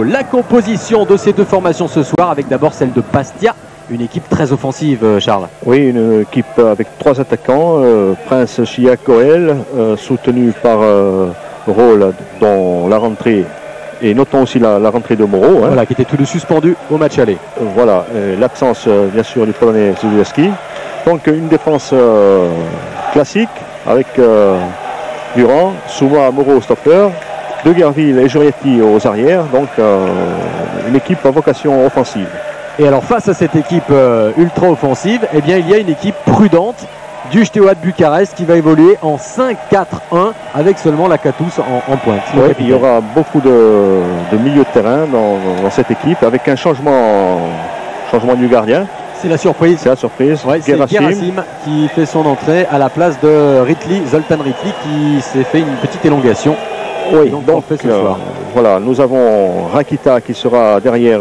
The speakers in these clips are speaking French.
La composition de ces deux formations ce soir, avec d'abord celle de Bastia, une équipe très offensive, Charles. Oui, une équipe avec 3 attaquants, Prince Chia-Coel, soutenu par Roll dans la rentrée, et notons aussi la rentrée de Moreau. Voilà, qui était tous deux suspendus au match aller. Voilà, l'absence bien sûr du Polonais Zuluski. Donc une défense classique avec Durand, Souma, Moreau au stopper, De Guerville et Jurietti aux arrières. Donc une équipe à vocation offensive. Et alors face à cette équipe ultra offensive, eh bien il y a une équipe prudente du Steaua de Bucarest qui va évoluer en 5-4-1 avec seulement Lakatous en pointe. Oui, il y aura beaucoup de milieu de terrain dans cette équipe avec un changement du gardien. C'est la surprise. C'est la surprise. Ouais, c'est Gerasim qui fait son entrée à la place de Ritli, Zoltan Ritli, qui s'est fait une petite élongation. Oui, donc fait ce soir. Voilà, nous avons Rakita qui sera derrière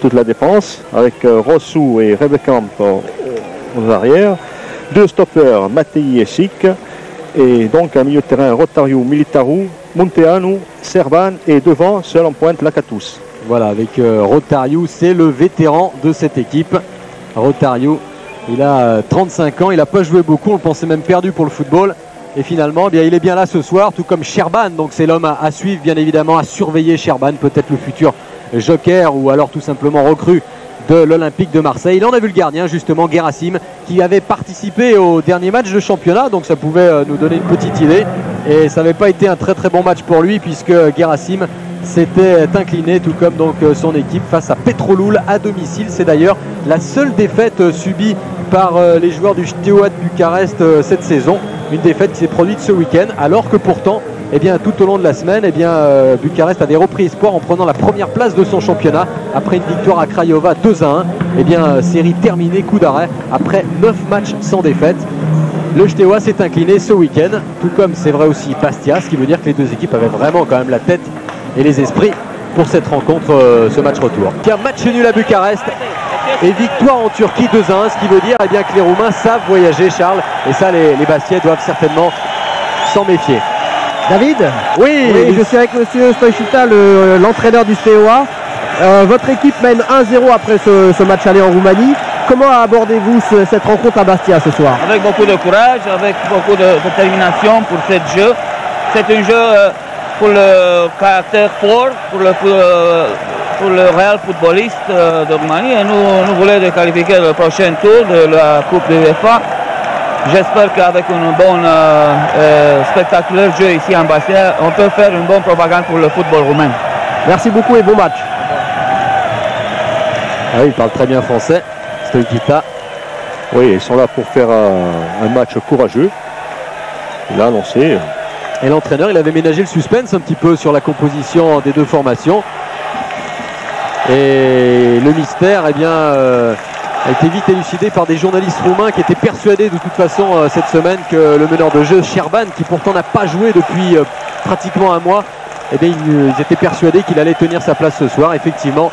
toute la défense avec Rossou et Rebekamp aux arrières. 2 stoppers, Mattei et Sik. Et donc un milieu de terrain, Rotario, Militaru, Munteanu, Serban et devant, seul en pointe, Lakatous. Voilà, avec Rotario, c'est le vétéran de cette équipe. Rotario, il a 35 ans, il n'a pas joué beaucoup, on le pensait même perdu pour le football. Et finalement, eh bien, il est bien là ce soir, tout comme Sherban. Donc c'est l'homme à suivre, bien évidemment, à surveiller Sherban, peut-être le futur joker ou alors tout simplement recrue de l'Olympique de Marseille. Il en a vu le gardien, justement, Gerasim, qui avait participé au dernier match de championnat. Donc ça pouvait nous donner une petite idée. Et ça n'avait pas été un très très bon match pour lui, puisque Gerasim s'était incliné, tout comme donc son équipe, face à Petrolul à domicile. C'est d'ailleurs la seule défaite subie par les joueurs du Steaua de Bucarest cette saison. Une défaite qui s'est produite ce week-end, alors que pourtant, eh bien, tout au long de la semaine, eh bien, Bucarest avait repris espoir en prenant la première place de son championnat après une victoire à Craiova 2-1. Eh bien, série terminée, coup d'arrêt, après 9 matchs sans défaite. Le Steaua s'est incliné ce week-end, tout comme c'est vrai aussi Bastia, ce qui veut dire que les deux équipes avaient vraiment quand même la tête et les esprits pour cette rencontre, ce match retour. Un match nul à Bucarest et victoire en Turquie 2-1, ce qui veut dire eh bien, que les Roumains savent voyager, Charles, et ça les Bastiais doivent certainement s'en méfier. David ? Oui, je suis avec monsieur Stoichita, l'entraîneur du Steaua. Votre équipe mène 1-0 après ce match aller en Roumanie. Comment abordez-vous cette rencontre à Bastia ce soir ? Avec beaucoup de courage, avec beaucoup de détermination pour ce jeu. C'est un jeu pour le caractère fort, pour le Real footballiste de Roumanie. Et nous voulons qualifier le prochain tour de la Coupe de l'UEFA. J'espère qu'avec un bon spectaculaire jeu ici en Bastia, on peut faire une bonne propagande pour le football roumain. Merci beaucoup et bon match. Ah oui, il parle très bien français, Stoichita. Oui, ils sont là pour faire un match courageux. Il a annoncé. Et l'entraîneur, il avait ménagé le suspense un petit peu sur la composition des deux formations. Et le mystère, eh bien, a été vite élucidé par des journalistes roumains qui étaient persuadés de toute façon cette semaine que le meneur de jeu, Sherban, qui pourtant n'a pas joué depuis pratiquement un mois, eh bien, ils étaient persuadés qu'il allait tenir sa place ce soir. Effectivement,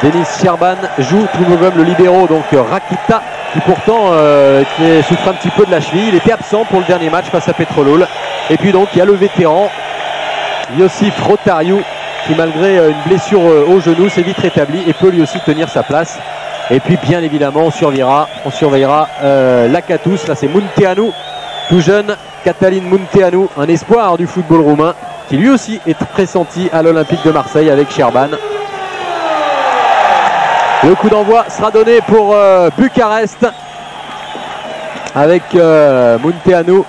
Denis Sherban joue, tout comme le libéro, donc Rakita, qui pourtant souffre un petit peu de la cheville. Il était absent pour le dernier match face à Petrolul. Et puis donc il y a le vétéran Iosif Rotario qui, malgré une blessure au genou, s'est vite rétabli et peut lui aussi tenir sa place. Et puis bien évidemment on surveillera Lakatous. Là c'est Munteanu, tout jeune, Catalin Munteanu, un espoir du football roumain qui lui aussi est pressenti à l'Olympique de Marseille avec Sherban. Le coup d'envoi sera donné pour Bucarest avec Munteanu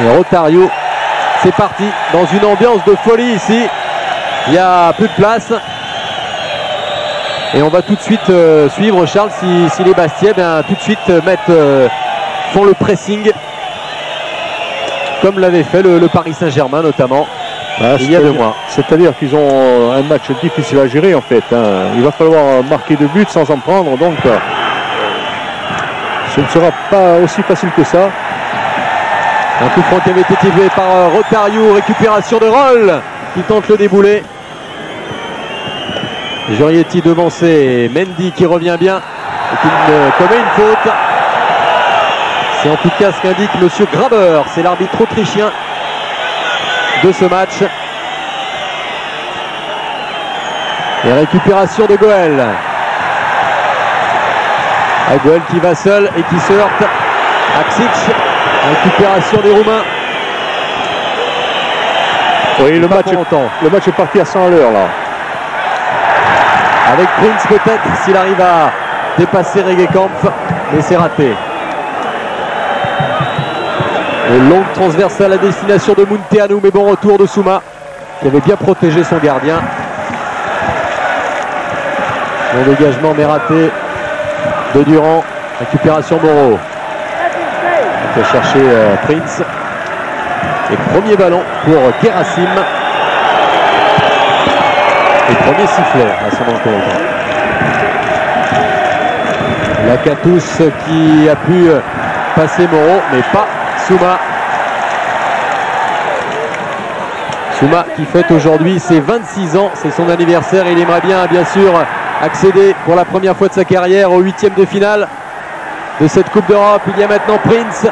et Rotario. C'est parti dans une ambiance de folie ici. Il n'y a plus de place. Et on va tout de suite suivre, Charles, si les Bastiais tout de suite font le pressing comme l'avait fait le Paris Saint-Germain notamment. Il y a 2 mois. C'est-à-dire qu'ils ont un match difficile à gérer en fait. Il va falloir marquer 2 buts sans en prendre, donc ce ne sera pas aussi facile que ça. Un coup franc qui avait été tiré par Rotario, récupération de Roll qui tente le déboulé. Jurietti devancé, Mendy qui revient bien et qui commet une faute. C'est en tout cas ce qu'indique monsieur Graber, c'est l'arbitre autrichien de ce match. Et récupération de Goel. Goel qui va seul et qui se heurte. Aksic, récupération des Roumains. Oui, le match est parti à 100 à l'heure là. Avec Prince peut-être, s'il arrive à dépasser Regekampf, mais c'est raté. Une longue transversale à destination de Munteanu, mais bon retour de Souma, qui avait bien protégé son gardien. Bon dégagement, mais raté de Durand. Récupération Moreau. Il va chercher Prince. Et premier ballon pour Gerasim. Et premier sifflet à son encontre. Lakatous qui a pu passer Moreau, mais pas Souma. Souma qui fête aujourd'hui ses 26 ans, c'est son anniversaire et il aimerait bien sûr accéder pour la première fois de sa carrière au 8e de finale de cette Coupe d'Europe. Il y a maintenant Prince.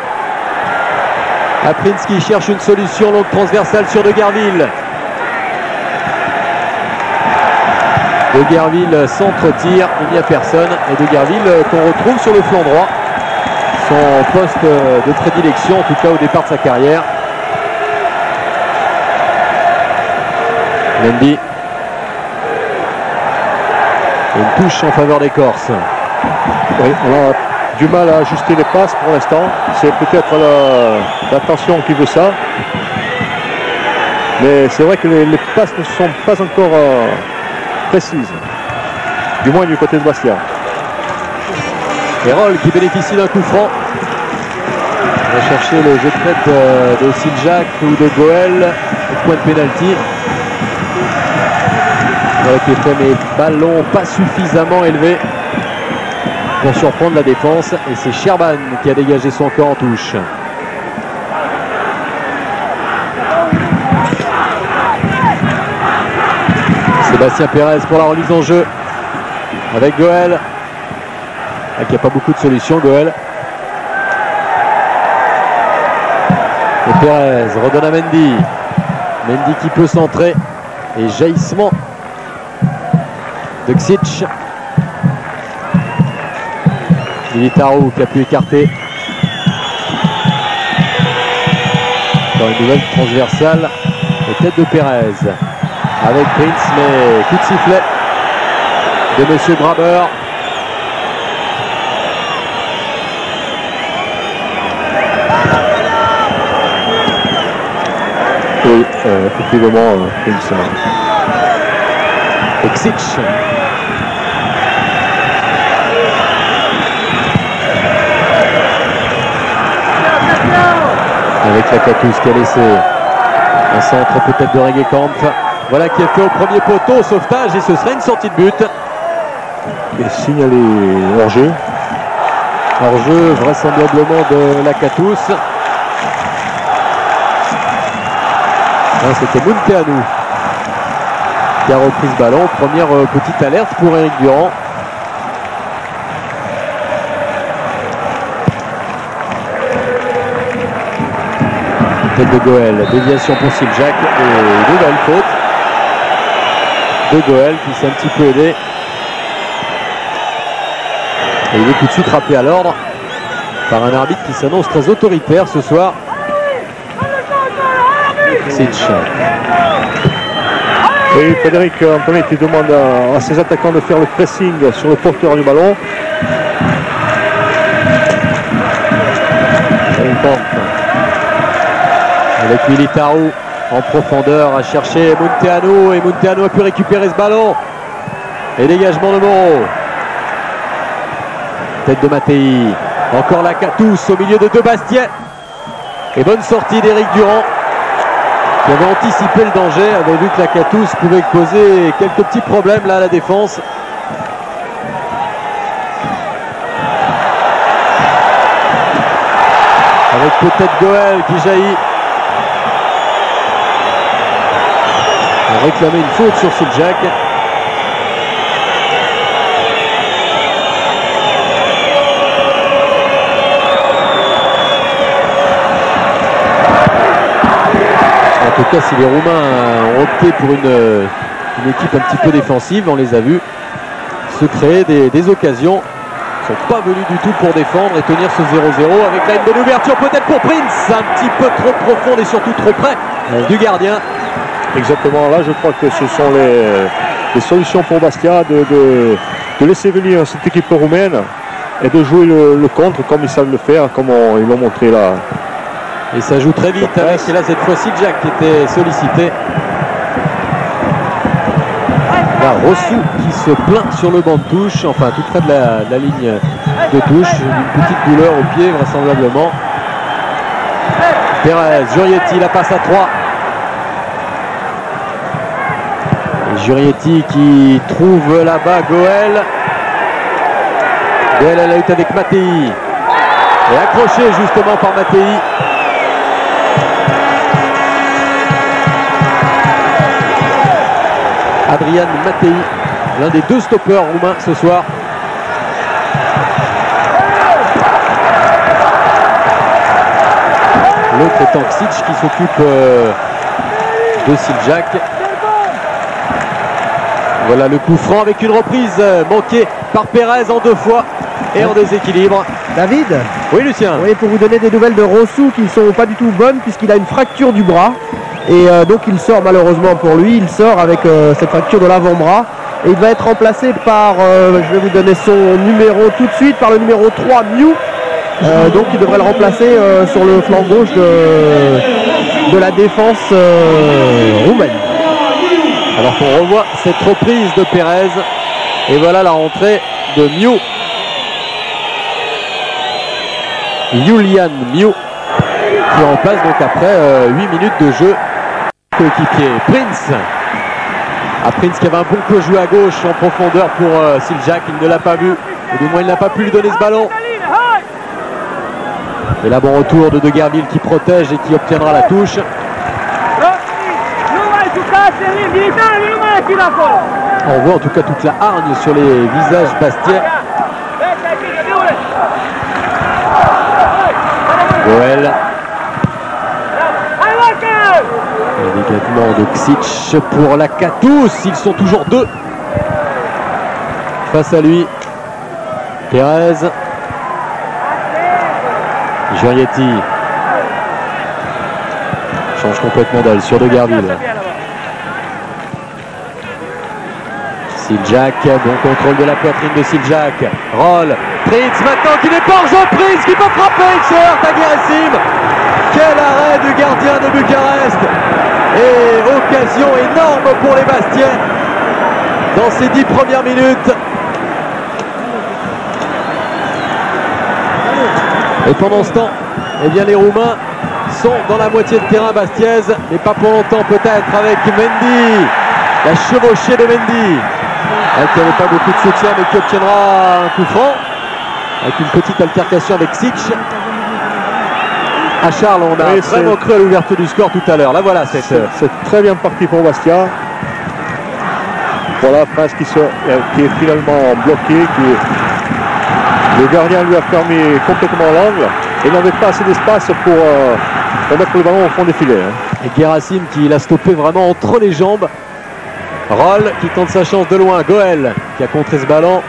Prince qui cherche une solution longue transversale sur De Gerville. De Gerville s'entretire, il n'y a personne. Et De Gerville qu'on retrouve sur le flanc droit. Son poste de prédilection, en tout cas au départ de sa carrière. Mendy. Une touche en faveur des Corses. Oui, on a du mal à ajuster les passes pour l'instant. C'est peut-être la tension qui veut ça. Mais c'est vrai que les passes ne sont pas encore précises. Du moins du côté de Bastia. Erol qui bénéficie d'un coup franc. On va chercher le jeu de tête de Siljak ou de Goel au point de pénalty. Avec effet, mais ballon pas suffisamment élevé pour surprendre la défense. Et c'est Sherban qui a dégagé son corps en touche. Sébastien Pérez pour la remise en jeu avec Goel. Qui n'a pas beaucoup de solutions, Goel. Et Pérez redonne à Mendy. Mendy qui peut centrer. Et jaillissement de Ksic. Militaro qui a pu écarter. Dans une nouvelle transversale. Et tête de Pérez. Avec Prince, mais coup de sifflet de Monsieur Graber. Oui, effectivement, Prince. Ksic. Avec Lakatous qui a laissé un centre peut-être de Regekampf. Voilà qui est fait au premier poteau, sauvetage et ce serait une sortie de but. Et signalé hors-jeu. Hors-jeu vraisemblablement de Lakatous. C'était Munteanu qui a repris ce ballon. Première petite alerte pour Eric Durand. Tête de Goel, déviation pour Siljak et nouvelle faute de Goel qui s'est un petit peu aidé. Et il est tout de suite rappelé à l'ordre par un arbitre qui s'annonce très autoritaire ce soir. Oui, Frédéric Antonet qui demande à ses attaquants de faire le pressing sur le porteur du ballon. Avec Militaro en profondeur à chercher Munteanu et Munteanu a pu récupérer ce ballon. Et dégagement de Moreau. Tête de Mattei. Encore Lakatous au milieu de deux Bastiais. Et bonne sortie d'Éric Durand qui avait anticipé le danger, avait vu que Lakatous pouvait causer quelques petits problèmes là à la défense. Avec peut-être Goel qui jaillit. On réclamait une faute sur Siljak. En tout tout cas, si les Roumains ont opté pour une équipe un petit peu défensive, on les a vus se créer des occasions. Ils ne sont pas venus du tout pour défendre et tenir ce 0-0 avec là une bonne ouverture peut-être pour Prince, un petit peu trop profonde et surtout trop près du gardien. Exactement, là je crois que ce sont les solutions pour Bastia de laisser venir cette équipe roumaine et de jouer le contre comme ils savent le faire, comme ils l'ont montré là. Et ça joue très vite avec, et là cette fois-ci Jack qui était sollicité. Là, Rossou qui se plaint sur le banc de touche, enfin tout près de la ligne de touche, une petite douleur au pied vraisemblablement. Perez, Jurietti, la passe à 3. Jurietti qui trouve là-bas Goël. Goël à la lutte avec Mattei. Et accroché justement par Mattei. Adrian Mattei, l'un des 2 stoppeurs roumains ce soir. L'autre étant Ksic qui s'occupe de Siljak. Voilà le coup franc avec une reprise manquée par Perez en 2 fois et en déséquilibre. David? Oui, Lucien. Oui, pour vous donner des nouvelles de Rossou qui ne sont pas du tout bonnes puisqu'il a une fracture du bras. Et donc il sort malheureusement pour lui, il sort avec cette fracture de l'avant-bras. Et il va être remplacé par, je vais vous donner son numéro tout de suite, par le numéro 3, Miu. Donc il devrait le remplacer sur le flanc gauche de la défense roumaine. Alors qu'on revoit cette reprise de Perez. Et voilà la rentrée de Miu. Julian Miu qui remplace donc après 8 minutes de jeu coéquipier. Prince. Prince qui avait un bon peu joué à gauche en profondeur pour Siljak, il ne l'a pas vu, ou du moins il n'a pas pu lui donner ce ballon. Et là bon retour de Guerville qui protège et qui obtiendra la touche. On voit en tout cas toute la hargne sur les visages bastiais. Goël. Et l'également de Ksic pour la Katous. Ils sont toujours 2 face à lui. Perez. Jurietti change complètement d'aile sur De Guerville. Siljak, bon contrôle de la poitrine de Siljak. Roll. Prince maintenant qui n'est pas en jeu. Prince qui peut frapper. Il se heurte à Geresim. Quel arrêt du gardien de Bucarest. Et occasion énorme pour les Bastiais dans ces 10 premières minutes. Et pendant ce temps, eh bien, les Roumains sont dans la moitié de terrain bastiaise, mais pas pour longtemps peut-être avec Mendy. La chevauchée de Mendy, qui n'avait pas beaucoup de soutien mais qui obtiendra un coup franc avec une petite altercation avec Ksic. À Charles, on a vraiment cru à l'ouverture du score tout à l'heure. Là voilà, c'est très bien parti pour Bastia. Voilà Prince qui est finalement bloqué, le gardien lui a fermé complètement l'angle et n'avait pas assez d'espace pour mettre le ballon au fond des filets. Et Geresim qui l'a stoppé vraiment entre les jambes. Roll qui tente sa chance de loin. Goël qui a contré ce ballon.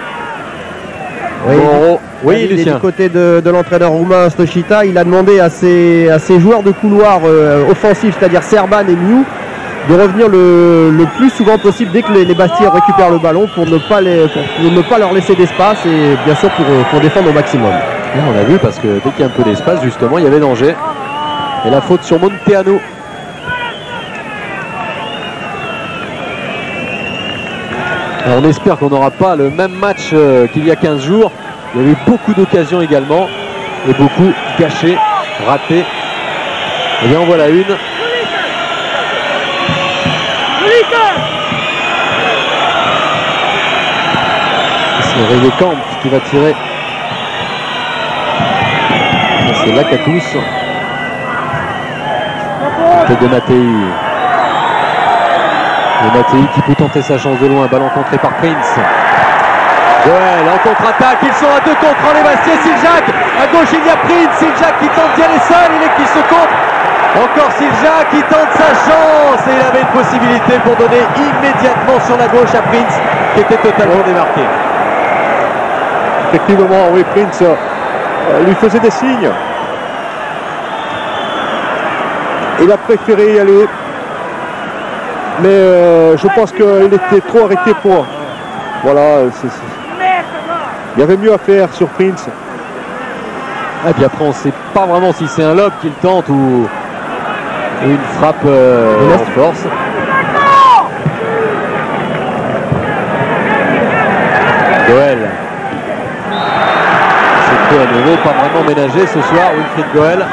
Oui, Lucien. Du côté de l'entraîneur roumain Stochita, il a demandé à ses joueurs de couloir offensifs, c'est-à-dire Serban et Miu, de revenir le plus souvent possible dès que les Bastiais récupèrent le ballon pour ne pas leur laisser d'espace et bien sûr pour défendre au maximum. Là, on a vu parce que dès qu'il y a un peu d'espace, justement, il y avait danger. Et la faute sur Monteanu. Alors, on espère qu'on n'aura pas le même match qu'il y a 15 jours. Il y a eu beaucoup d'occasions également et beaucoup gâchées, ratées. Et bien en voilà une. C'est Revekamp qui va tirer. C'est Lakatous. Tête de Mattei. Et Mattei qui peut tenter sa chance de loin. Ballon contré par Prince. Goël en contre-attaque. Ils sont à 2 contre les Bastiais. Siljak. À gauche il y a Prince. Siljak qui tente d'y aller seul. Il est qui se contre. Encore Silja qui tente sa chance et il avait une possibilité pour donner immédiatement sur la gauche à Prince qui était totalement démarqué. Effectivement, oui, Prince lui faisait des signes. Il a préféré y aller. Mais je pense qu'il était trop arrêté pour... Voilà, il y avait mieux à faire sur Prince. Et puis après, on ne sait pas vraiment si c'est un lob qu'il tente ou une frappe en force. Goël. C'était à nouveau pas vraiment ménagé ce soir, Wilfried Goël.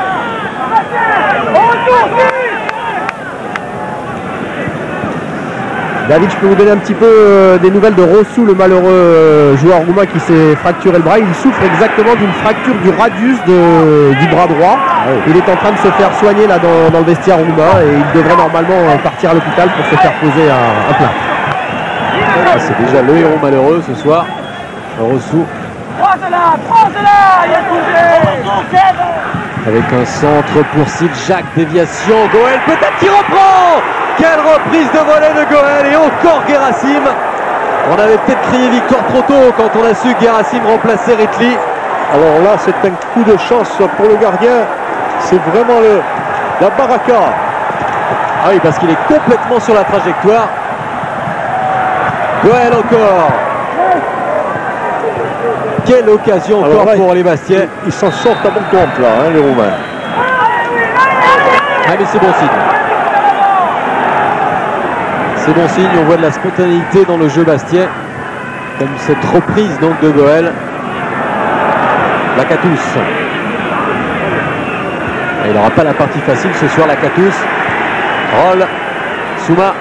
David, je peux vous donner un petit peu des nouvelles de Rossou, le malheureux joueur roumain qui s'est fracturé le bras. Il souffre exactement d'une fracture du radius du bras droit. Il est en train de se faire soigner là dans le vestiaire roumain et il devrait normalement partir à l'hôpital pour se faire poser un plat. C'est déjà le héros malheureux ce soir, Rossou. Avec un centre pour Siljak, déviation, Goël peut-être qui reprend. Quelle reprise de volée de Goël et encore Gerassim. On avait peut-être crié victoire trop tôt quand on a su que Gerassim remplaçait Ritli. Alors là, c'est un coup de chance pour le gardien. C'est vraiment la baraka. Ah oui, parce qu'il est complètement sur la trajectoire. Goël encore. Quelle occasion encore là, pour les Bastiais. Ils s'en sortent à bon compte là, hein, les Roumains. Ah mais c'est bon signe. C'est bon signe, on voit de la spontanéité dans le jeu Bastiais. Comme cette reprise donc de Goël. Lakatous. Il n'aura pas la partie facile ce soir, Lakatous. Roll. Souma.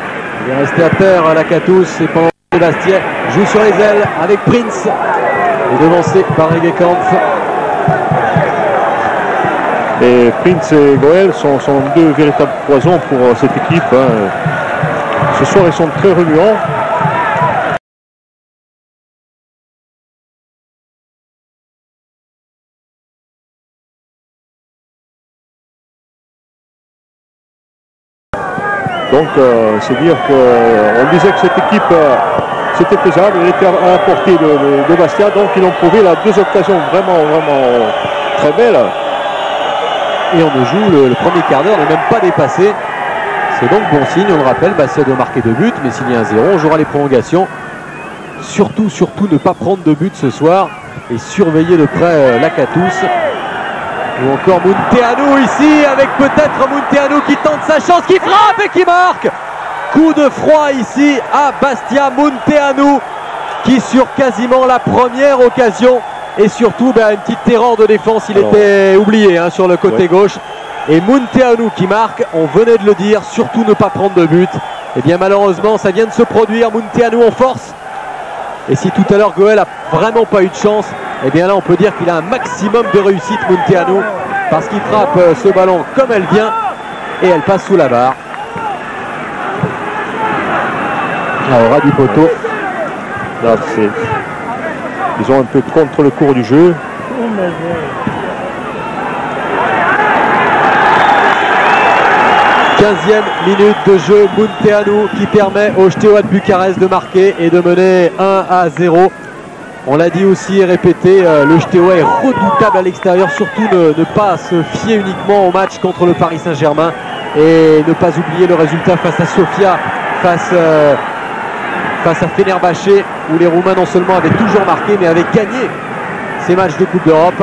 Il est resté à terre, Lakatous. Et pendant que Bastiais joue sur les ailes avec Prince. Et devancé par Regekampf. Et Prince et Goël sont deux véritables poisons pour cette équipe. Hein. Ce soir, ils sont très remuants. Donc, c'est dire qu'on disait que cette équipe, c'était faisable, elle était à la portée de Bastia. Donc, ils ont prouvé là 2 occasions vraiment très belles. Et on ne joue le premier quart d'heure, n'est même pas dépassé. C'est donc bon signe, on le rappelle, Bastia doit marquer 2 buts, mais s'il y a un 0, on jouera les prolongations. Surtout ne pas prendre de but ce soir et surveiller de près Lakatous. Ou encore Munteanu ici, avec peut-être Munteanu qui tente sa chance, qui frappe et qui marque. Coup de froid ici à Bastia, Munteanu qui sur quasiment la première occasion et surtout une petite erreur de défense, il était oublié sur le côté gauche. Et Munteanu qui marque, on venait de le dire, surtout ne pas prendre de but. Et bien malheureusement ça vient de se produire, Munteanu en force. Et si tout à l'heure Goël a vraiment pas eu de chance, et bien là on peut dire qu'il a un maximum de réussite Munteanu, parce qu'il frappe ce ballon comme elle vient et elle passe sous la barre. Alors ras du poteau. Là ils ont un peu contre le cours du jeu. « 15e minute de jeu, Munteanu qui permet au Steaua de Bucarest de marquer et de mener 1-0. On l'a dit aussi et répété, le Steaua est redoutable à l'extérieur, surtout ne pas se fier uniquement au match contre le Paris Saint-Germain et ne pas oublier le résultat face à Sofia, face à Fenerbahçe, où les Roumains non seulement avaient toujours marqué mais avaient gagné ces matchs de Coupe d'Europe.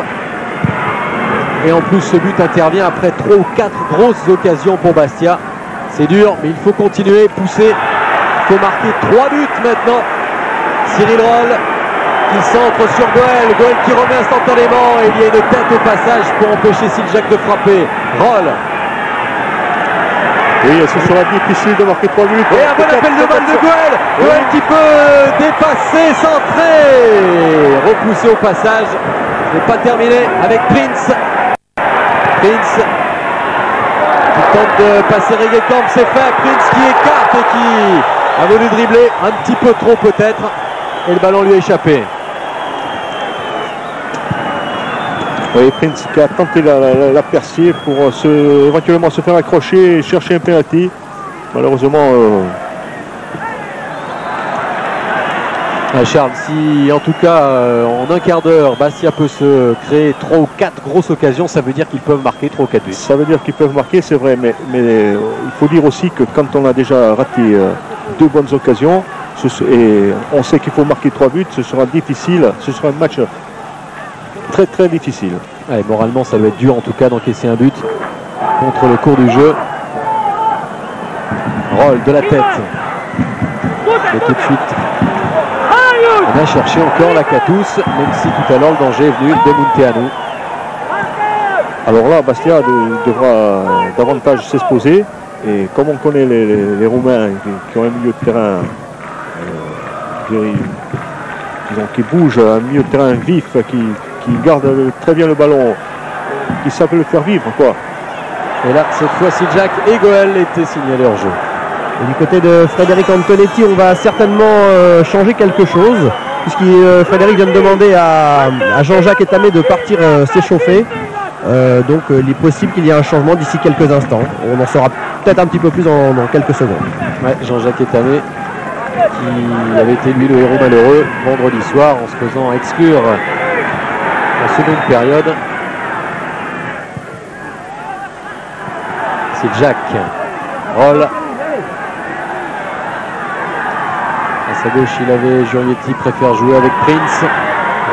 Et en plus ce but intervient après 3 ou 4 grosses occasions pour Bastia. C'est dur mais il faut continuer, pousser. Il faut marquer 3 buts maintenant. Cyril Roll qui centre sur Goël. Goël qui remet instantanément et il y a une tête au passage pour empêcher Siljak de frapper. Roll. Oui, ce sera difficile de marquer 3 buts. Et un bon appel de balle de Goël. Goël qui peut dépasser, centrer. Repoussé au passage. Ce n'est pas terminé avec Prince. Prince qui tente de passer Regekampf, c'est fait. Prince qui écarte et qui a voulu dribbler un petit peu trop peut-être. Et le ballon lui a échappé. Oui, Prince qui a tenté la percée pour éventuellement se faire accrocher et chercher un penalty. Malheureusement... Charles, si en tout cas en un quart d'heure Bastia peut se créer 3 ou 4 grosses occasions, ça veut dire qu'ils peuvent marquer 3 ou 4 buts. Ça veut dire qu'ils peuvent marquer, c'est vrai, mais il faut dire aussi que quand on a déjà raté 2 bonnes occasions, et on sait qu'il faut marquer 3 buts, ce sera difficile, ce sera un match très très difficile. Ouais, moralement ça doit être dur en tout cas d'encaisser un but contre le cours du jeu. Roll de la tête. Et tout de suite on a cherché encore Lakatos, même si tout à l'heure le danger est venu de Munteanu. Alors là, Bastia devra davantage s'exposer. Et comme on connaît les Roumains qui ont un milieu de terrain qui bouge, un milieu de terrain vif, qui garde très bien le ballon, qui savent le faire vivre, quoi. Et là, cette fois-ci, Jack et Goel étaient signalés hors jeu. Et du côté de Frédéric Antonetti, on va certainement changer quelque chose, puisque Frédéric vient de demander à Jean-Jacques Etamé de partir s'échauffer. Donc il est possible qu'il y ait un changement d'ici quelques instants. On en saura peut-être un petit peu plus dans quelques secondes. Ouais, Jean-Jacques Etamé, qui avait été lui le héros malheureux vendredi soir en se faisant exclure en seconde période. C'est Jack. Roll. À sa gauche, il avait Jurietti, préfère jouer avec Prince.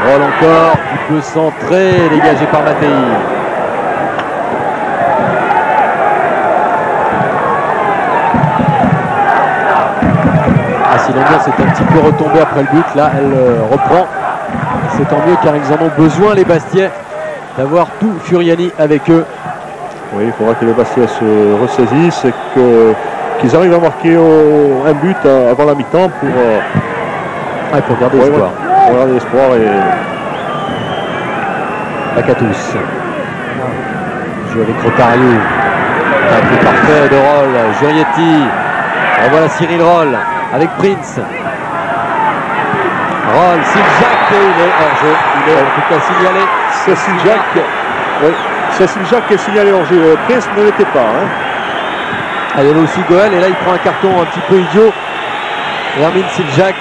Roll encore, qui peut centrer, dégagé par Mattei. Si l'ambiance est un petit peu retombée après le but, là elle reprend. C'est tant mieux car ils en ont besoin les Bastiais d'avoir tout Furiani avec eux. Oui, il faudra que les Bastiais se ressaisissent et qu'ils arrivent à marquer un but avant la mi-temps pour garder l'espoir. Pour garder l'espoir et Lakatos joue avec Rotario. C'est parfait de Roll, Jurietti. Et voilà Cyril Roll avec Prince. Roll, Siljak, il est hors jeu. Il est en tout cas signalé. C'est Siljak. Oui, c'est Siljak qui est signalé hors jeu. Prince ne l'était pas. Il y avait aussi Goel et là il prend un carton un petit peu idiot. Hermine Siljak.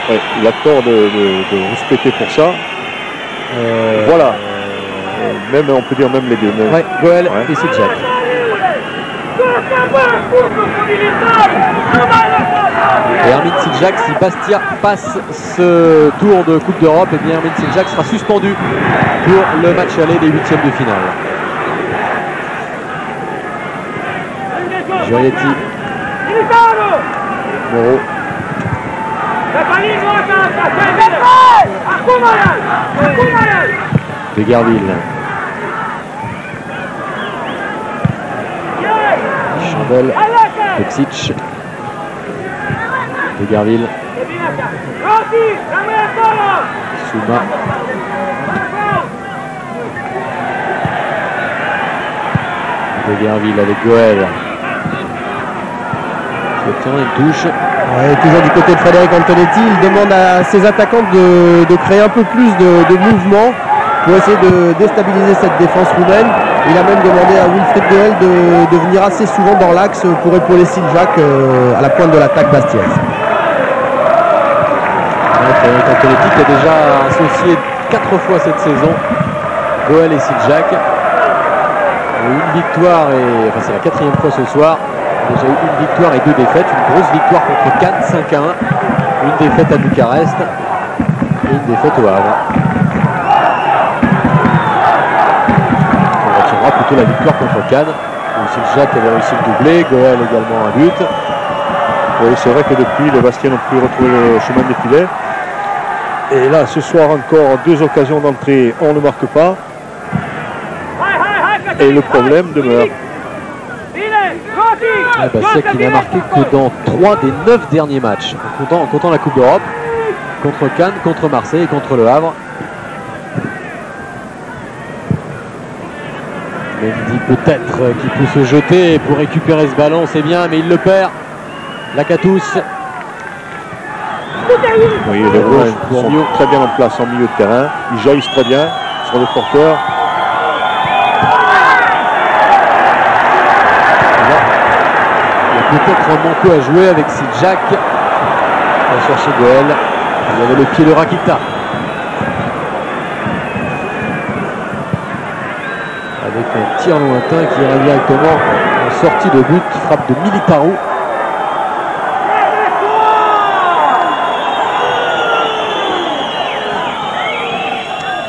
Oui, il a tort de respecter pour ça. Voilà. Même, on peut dire même les deux. Oui, Goel et Siljak. Et Hermine Siljak, si Bastia passe ce tour de Coupe d'Europe, et bien Hermine Siljak sera suspendu pour le match aller des 8e de finale. Jurietti. Moreau. De Gerville. Chandel. Pexic. De Gerville. Souma. De Gerville avec Goel. Tiens, une touche. Ouais, toujours du côté de Frédéric Antonetti, il demande à ses attaquants de créer un peu plus de mouvement pour essayer de déstabiliser cette défense roumaine. Il a même demandé à Wilfried Goel de venir assez souvent dans l'axe pour épauler Siljak à la pointe de l'attaque bastiaise. Frédéric Antonetti qui a déjà associé 4 fois cette saison Goel et Siljak. Une victoire, et c'est la 4e fois ce soir. Déjà eu une victoire et 2 défaites. Une grosse victoire contre Cannes 5-1. Une défaite à Bucarest et une défaite au Havre. On retiendra plutôt la victoire contre Cannes où Siljak avait réussi le doublé, Goel également un but. Oui, c'est vrai que depuis, les Bastiens n'ont plus retrouvé le chemin des filets. Et là, ce soir encore, 2 occasions d'entrée, on ne marque pas. Et le problème demeure. Bastia qui n'a marqué que dans 3 des 9 derniers matchs, en comptant la Coupe d'Europe, contre Cannes, contre Marseille et contre le Havre. Mendy peut-être qui peut se jeter pour récupérer ce ballon, c'est bien, mais il le perd. Lakatos. Oui, les Roumains sont très bien en place en milieu de terrain. Ils jaillissent très bien. sur le porteur. Il y a peut-être un manteau à jouer avec Sidjak. On va chercher Goel. Il y avait le pied de Rakita. Avec un tir lointain qui ira directement en sortie de but. Frappe de Militaru.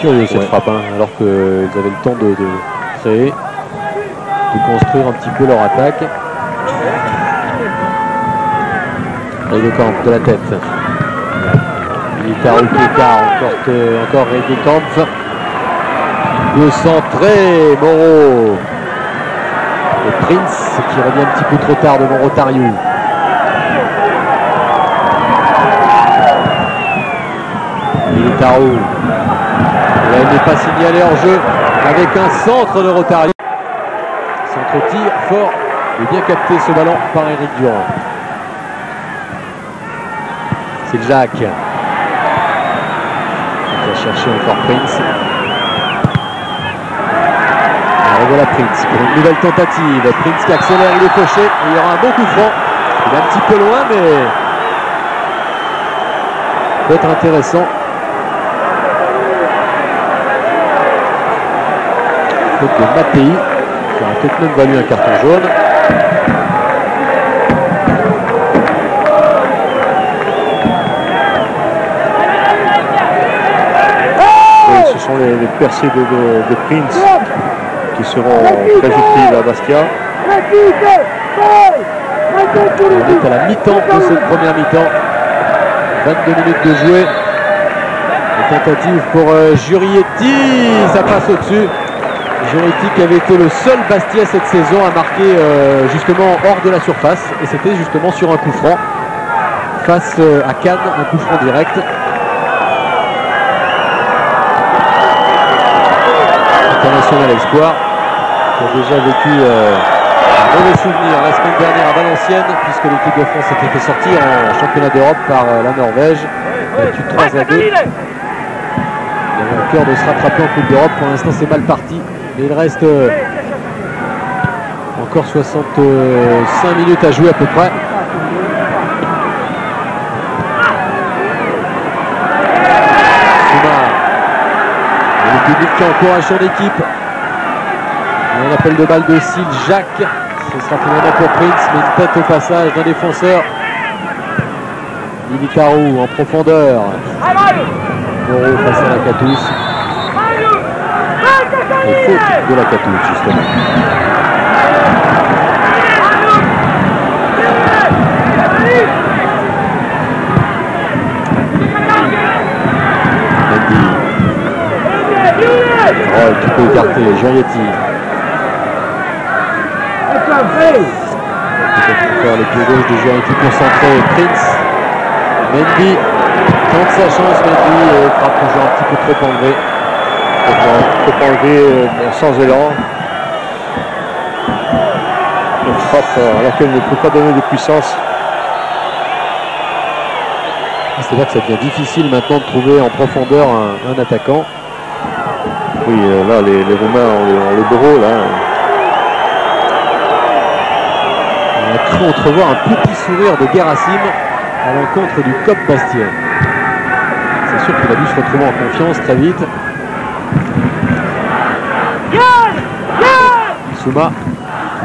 Curieux cette frappe, hein, alors qu'ils avaient le temps de créer, de construire un petit peu leur attaque. Redekamp de la tête. Militaru qui écart, encore Redekamp. De centrer, Moreau. Et Prince qui revient un petit peu trop tard devant Rotario. Militaru. Il n'est pas signalé en jeu avec un centre de Rotario. Centre-tir fort et bien capté ce ballon par Eric Durand. C'est Jacques. Il va chercher encore Prince. Et revoilà Prince pour une nouvelle tentative. Prince qui accélère, il est fauché. Et il y aura un bon coup franc. Il est un petit peu loin, mais peut être intéressant. Faute de Mattei, qui aura peut-être même valu un carton jaune. Oui, ce sont les percées de Prince qui seront très utiles à Bastia. On est à la mi-temps de cette première mi-temps. 22 minutes de jouer. Une tentative pour Jurietti, ça passe au-dessus. Jurietti qui avait été le seul Bastia cette saison à marquer justement hors de la surface, et c'était justement sur un coup franc face à Cannes, un coup franc direct. International Espoir qui a déjà vécu un mauvais souvenir la semaine dernière à Valenciennes, puisque l'équipe de France s'était fait sortir en championnat d'Europe par la Norvège, battu 3-2. Il avait au cœur de se rattraper en Coupe d'Europe. Pour l'instant c'est mal parti. Mais il reste encore 65 minutes à jouer à peu près. Soumar. Le public qui encourage son équipe. Et un appel de balle de Sidjak. Ce sera finalement pour Prince, mais une tête au passage d'un défenseur. Militaru en profondeur. Moreau face à la Catous. Et faute de la Catouche justement. Mendy. Roll qui peut écarter Jurietti. Peut-être faire le pied gauche de Jurietti concentré. Prince. Mendy tente sa chance, Mendy, et frappe toujours un petit peu trop enlevé. Faut enlever sans élan. Une frappe à laquelle il ne peut pas donner de puissance. C'est là que ça devient difficile maintenant de trouver en profondeur un attaquant. Oui, là les Roumains ont le bureau là. On a cru entrevoir un petit sourire de Guerassim à l'encontre du COP Bastia. C'est sûr qu'il a dû se retrouver en confiance très vite. Souma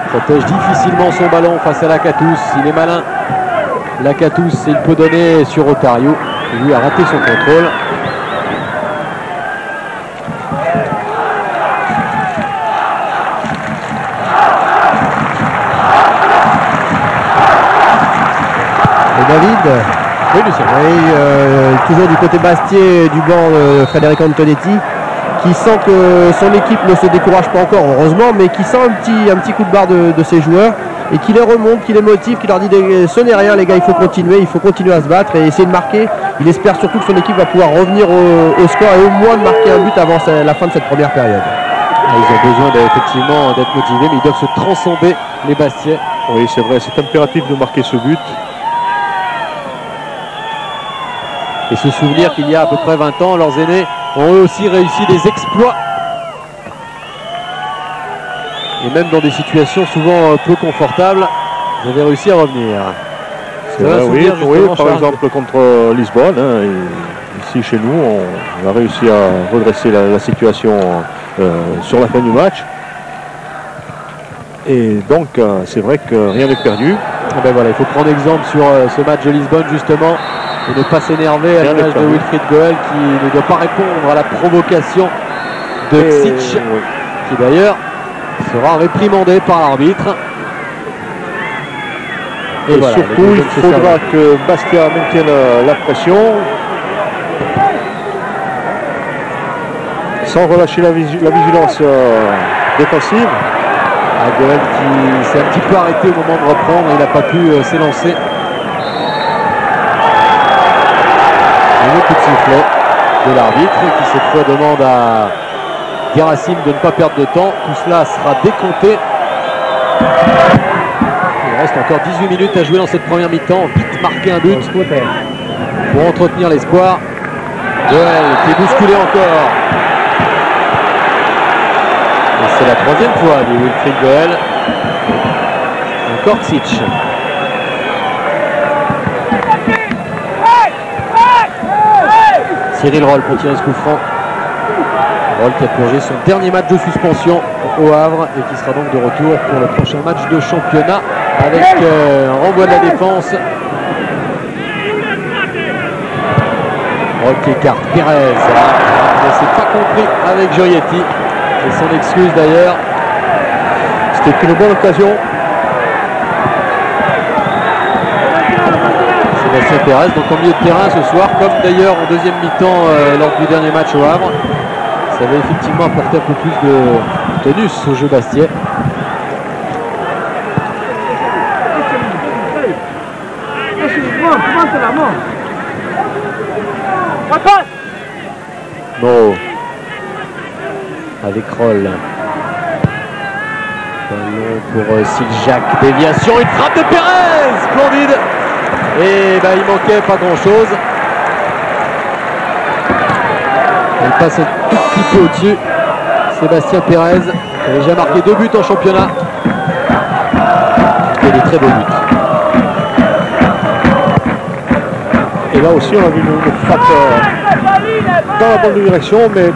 protège difficilement son ballon face à Lakatous. Il est malin. Lakatous, il peut donner sur Rotario. Il lui a raté son contrôle. Et David, oui, Lucien. Oui, toujours du côté Bastier du banc de Frédéric Antonetti, qui sent que son équipe ne se décourage pas encore, heureusement, mais qui sent un petit coup de barre de ses joueurs et qui les remonte, qui les motive, qui leur dit ce n'est rien les gars, il faut continuer à se battre et essayer de marquer. Il espère surtout que son équipe va pouvoir revenir au score et au moins de marquer un but avant la fin de cette première période. Ils ont besoin effectivement d'être motivés, mais ils doivent se transcender les Bastiais. Oui, c'est vrai, c'est impératif de marquer ce but. Et se souvenir qu'il y a à peu près 20 ans, leurs aînés ont eux aussi réussi des exploits. Et même dans des situations souvent peu confortables, ils avaient réussi à revenir. C'est vrai, oui, par exemple contre Lisbonne, hein, ici chez nous, on a réussi à redresser la situation sur la fin du match. Et donc c'est vrai que rien n'est perdu. Et ben voilà, il faut prendre exemple sur ce match de Lisbonne justement et ne pas s'énerver à l'image de Wilfried Goel qui ne doit pas répondre à la provocation de Ksic, qui d'ailleurs sera réprimandé par l'arbitre. Et voilà, surtout, il faudra que Bastia maintienne la pression sans relâcher la vigilance défensive. Goel qui s'est un petit peu arrêté au moment de reprendre, il n'a pas pu s'élancer. Un autre coup de sifflet de l'arbitre qui cette fois demande à Gerasim de ne pas perdre de temps. Tout cela sera décompté. Il reste encore 18 minutes à jouer dans cette première mi-temps. Vite marquer un but pour entretenir l'espoir. Goel qui est bousculé encore. Et c'est la troisième fois de Wilfried Goel. Encore Ksic. Cyril Roll pour tirer ce coup franc. Roll qui a plongé son dernier match de suspension au Havre et qui sera donc de retour pour le prochain match de championnat avec un renvoi de la défense. Roll qui écarte Pérez. Il ne s'est pas compris avec Gioietti. Et son excuse d'ailleurs. C'était une bonne occasion. Sébastien Pérez, donc en milieu de terrain ce soir, comme d'ailleurs en deuxième mi-temps lors du dernier match au Havre. Ça avait effectivement apporté un peu plus de tonus au jeu bastien. Bon. Avec Roll. Ballon pour Siljak. Déviation, une frappe de Pérez. Splendide. Et il manquait pas grand chose. Il passe un tout petit peu au-dessus. Sébastien Pérez, qui avait déjà marqué 2 buts en championnat. Et des très beaux buts. Et là aussi, on a vu une frappe dans la bonne direction, mais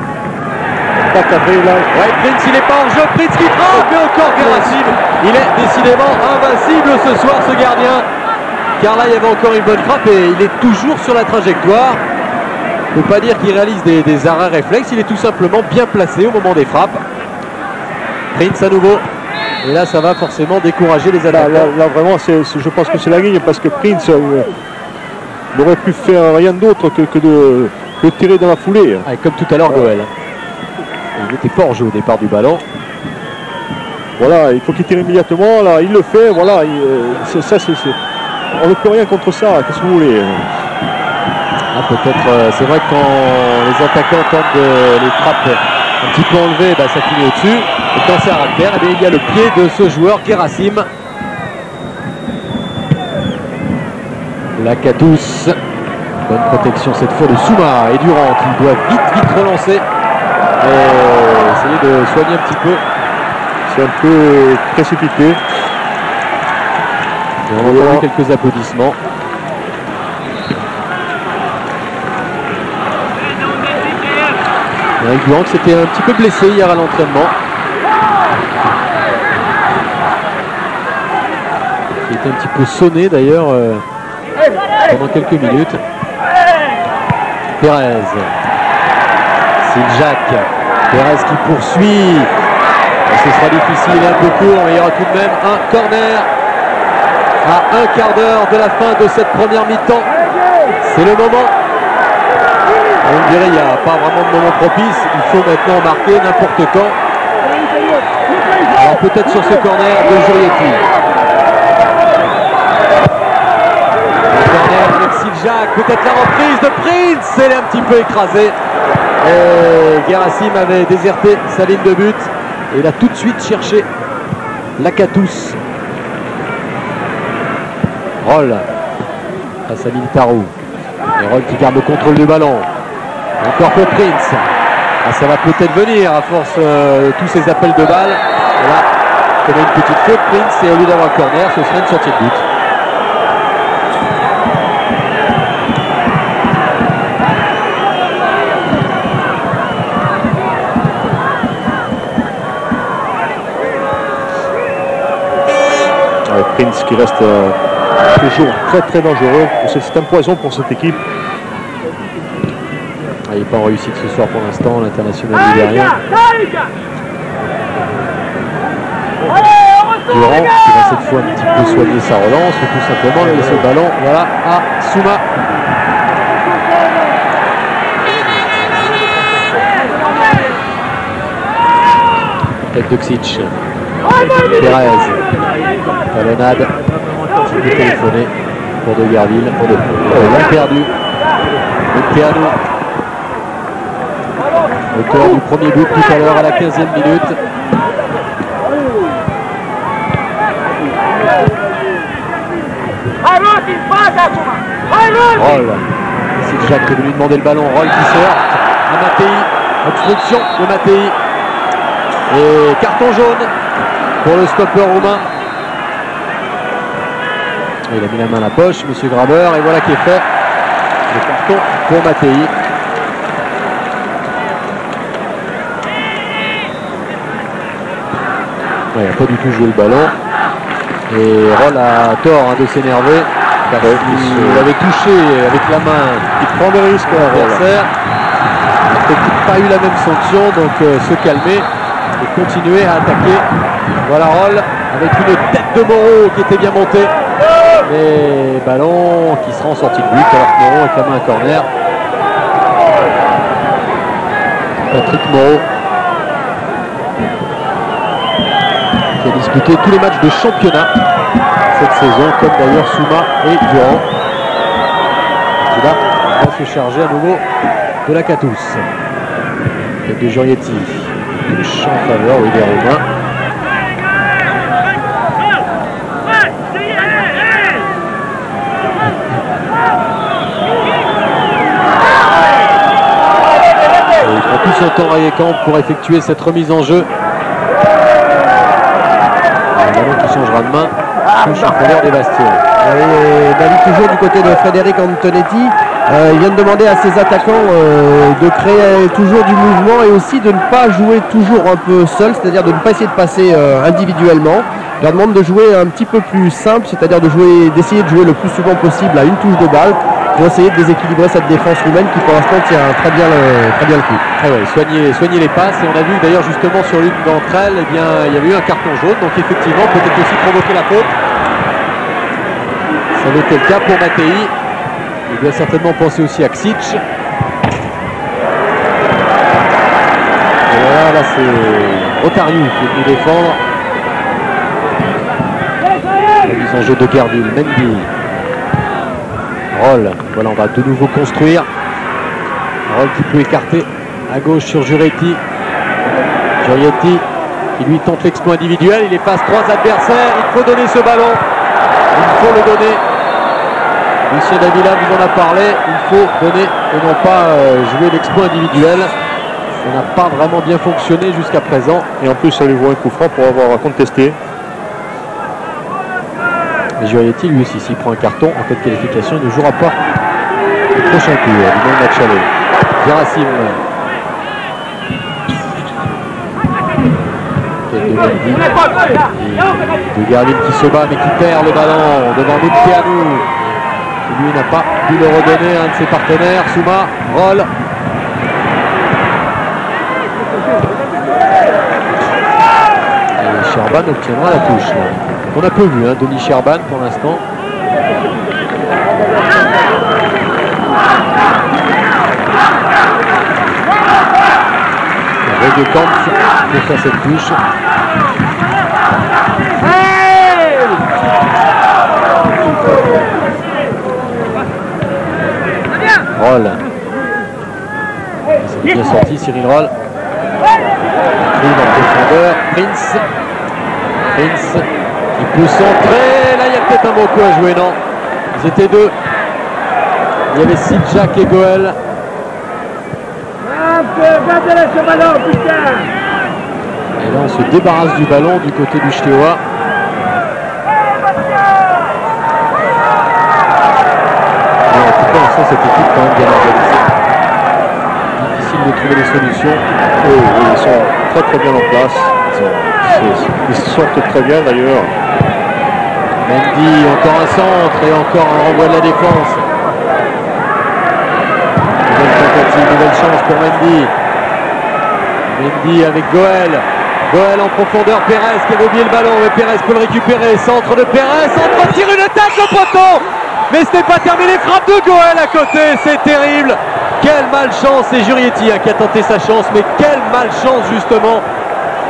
pas cadré là. Ouais, Prince, il n'est pas en jeu. Prince qui frappe, mais encore Gerasim. Il est décidément invincible ce soir, ce gardien. Car là, il y avait encore une bonne frappe et il est toujours sur la trajectoire. On ne peut pas dire qu'il réalise des arrêts réflexes, il est tout simplement bien placé au moment des frappes. Prince à nouveau. Et là, ça va forcément décourager les attaquants. Là vraiment, je pense que c'est la ligne parce que Prince n'aurait pu faire rien d'autre que de tirer dans la foulée. Ah, comme tout à l'heure, Goel. Il n'était pas en jeu au départ du ballon. Voilà, il faut qu'il tire immédiatement. Là, il le fait. Voilà, on ne peut rien contre ça. Qu'est-ce que vous voulez? Peut-être, c'est vrai que quand les attaquants tentent de les frappes un petit peu enlevées, ça finit au-dessus. Et quand c'est à ras de terre, il y a le pied de ce joueur, Gerasim. Lakatos. Bonne protection cette fois de Souma et Durant qui doit vite relancer et essayer de soigner un petit peu. C'est un peu précipité. Et on a entendu quelques applaudissements. Eric Durant qui s'était un petit peu blessé hier à l'entraînement. Il était un petit peu sonné d'ailleurs pendant quelques minutes. Pérez. Siljak. Pérez qui poursuit. Et ce sera difficile, il est un peu court, mais il y aura tout de même un corner à un quart d'heure de la fin de cette première mi-temps. C'est le moment. On dirait qu'il n'y a pas vraiment de moment propice. Il faut maintenant marquer n'importe quand. Alors peut-être sur ce corner de Gioietti. Le corner avec Siljak. Peut-être la reprise de Prince. Elle est un petit peu écrasée. Et Gerasim avait déserté sa ligne de but. Et il a tout de suite cherché Lakatos. Roll face à Militaru. Et Roll qui garde le contrôle du ballon. Encore pour Prince. Ah, ça va peut-être venir à force de tous ces appels de balles. Voilà, il y a une petite faute Prince et au lieu d'avoir un corner, ce serait une sortie de but. Prince qui reste toujours très dangereux. C'est un poison pour cette équipe. Il n'est pas en réussite ce soir pour l'instant, l'international libérien. Durand qui va cette fois un petit peu soigner sa relance, ou tout simplement laisser le ballon voilà, à Souma. Tête de Ksic. Pérez. Talonnade. Il peut téléphoner pour De Gerville. Perdu. Perdu. Auteur du premier but tout à l'heure à la 15e minute. Roll. C'est Jacques qui veut lui demander le ballon. Roll qui se heurte à Mattei. Obstruction de Mattei. Et carton jaune pour le stopper roumain. Il a mis la main à la poche, monsieur Graber, et voilà qui est fait. Le carton pour Mattei. Il n'a pas du tout joué le ballon. Et Roll a tort de s'énerver. Il avait touché avec la main. Il prend des risques à l'adversaire. Il n'a peut-être pas eu la même sanction, donc se calmer et continuer à attaquer. Voilà Roll avec une tête de Moreau qui était bien montée. Et ballon qui sera en sortie de but alors que Moreau réclame un corner. Patrick Moreau qui a disputé tous les matchs de championnat cette saison, comme d'ailleurs Souma et Durand. Qui là va se charger à nouveau de la Catous. Et de Giorietti. Touche en faveur des Roumains. Et il prend tout son temps à Camp pour effectuer cette remise en jeu. Un ballon qui changera de main. Touche en faveur des Bastions. David toujours du côté de Frédéric Antonetti. Il vient de demander à ses attaquants de créer toujours du mouvement et aussi de ne pas jouer toujours un peu seul, c'est-à-dire de ne pas essayer de passer individuellement. Il leur demande de jouer un petit peu plus simple, c'est-à-dire d'essayer de jouer le plus souvent possible à une touche de balle pour essayer de déséquilibrer cette défense roumaine qui pour l'instant tient très bien le coup. Ah ouais, soigner les passes, et on a vu d'ailleurs justement sur l'une d'entre elles, eh bien, il y avait eu un carton jaune, donc effectivement peut-être aussi provoquer la faute. Ça avait été le cas pour Mattei. Il doit certainement penser aussi à Ksic. Et voilà, là c'est Rotario qui est venu défendre. La mise en jeu de Gerville, Mendy. Roll, voilà, on va de nouveau construire. Roll qui peut écarter à gauche sur Giorietti. Giorietti qui lui tente l'exploit individuel. Il efface 3 adversaires. Il faut donner ce ballon. Il faut le donner. Lucien Davila vous en a parlé. Il faut donner et non pas jouer l'exploit individuel. Ça n'a pas vraiment bien fonctionné jusqu'à présent. Et en plus, ça lui vaut un coup franc pour avoir contesté. Mais Giorietti, lui aussi, s'il prend un carton en cas de qualification, il ne jouera pas le prochain tour du même match aller. Gerasim. De Gerville qui se bat mais qui perd le ballon devant Munteanu. Qui lui n'a pas pu le redonner à un de ses partenaires. Souma, Roll. Et Sherban obtiendra la touche. On a peu vu, Denis Sherban pour l'instant. De Camp pour faire cette touche. Roll. C'est bien sorti Cyril Roll. Prise en profondeur. Prince qui peut centrer. Là il y a peut-être un bon coup à jouer, non? Ils étaient deux. Il y avait Sidjak et Goel. Et là on se débarrasse du ballon du côté du Steaua. Et en tout cas on sent cette équipe quand même bien organisée. Difficile de trouver des solutions. Oui, ils sont très très bien en place. Ils sortent très bien d'ailleurs. Mendy, encore un centre et encore un renvoi de la défense. Nouvelle tentative, nouvelle chance pour Mendy. Mendy avec Goel. Goel en profondeur, Pérez qui avait oublié le ballon, mais Pérez peut le récupérer. Centre de Pérez, centre, tire une attaque au poteau. Mais ce n'est pas terminé, frappe de Goel à côté, c'est terrible. Quelle malchance, c'est Jurietti qui a tenté sa chance, mais quelle malchance justement.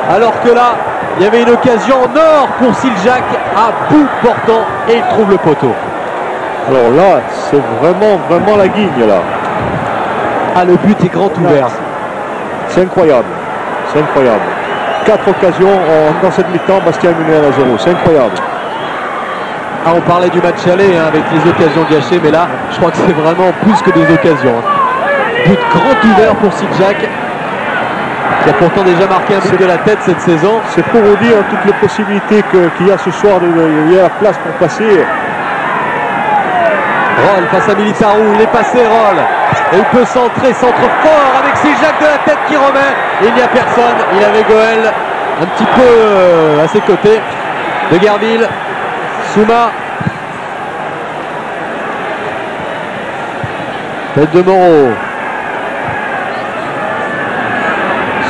Alors que là, il y avait une occasion en or pour Siljak à bout portant et il trouve le poteau. Alors là, c'est vraiment la guigne là. Ah, le but est grand ouvert. C'est incroyable. C'est incroyable. 4 occasions dans cette mi-temps, Bastia est mené à 0. C'est incroyable. Ah, on parlait du match aller avec les occasions gâchées, mais là, je crois que c'est vraiment plus que des occasions. But grand ouvert pour Siljak, qui a pourtant déjà marqué un but de la tête cette saison. C'est pour vous dire toutes les possibilités qu'il y a ce soir, il y a la place pour passer. Roll face à Militaru, il est passé Roll. Et il peut centrer, centre fort avec Siljak de la tête qui remet. Et il n'y a personne, il avait Goel un petit peu à ses côtés. De Gerville, Souma. Tête de Moreau.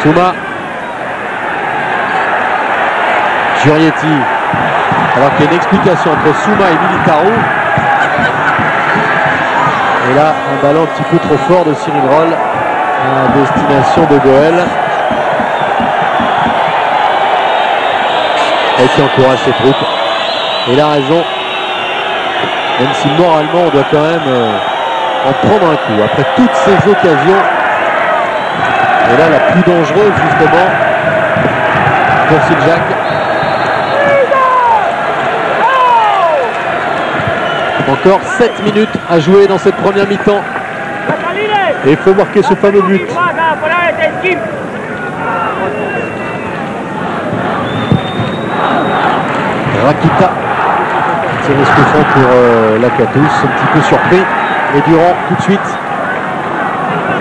Souma. Jurietti. Alors qu'il y a une explication entre Souma et Militaru. Et là, un ballon un petit peu trop fort de Cyril Roll à destination de Goel. Et qui encourage ses troupes. Et il a raison. Même si moralement, on doit quand même en prendre un coup. Après toutes ces occasions. Et là, la plus dangereuse, justement, pour Siljak. Encore 7 minutes à jouer dans cette première mi-temps. Et il faut marquer ce fameux but. Rakita. C'est risque franc pour Lakatos. Un petit peu surpris. Et Durand, tout de suite,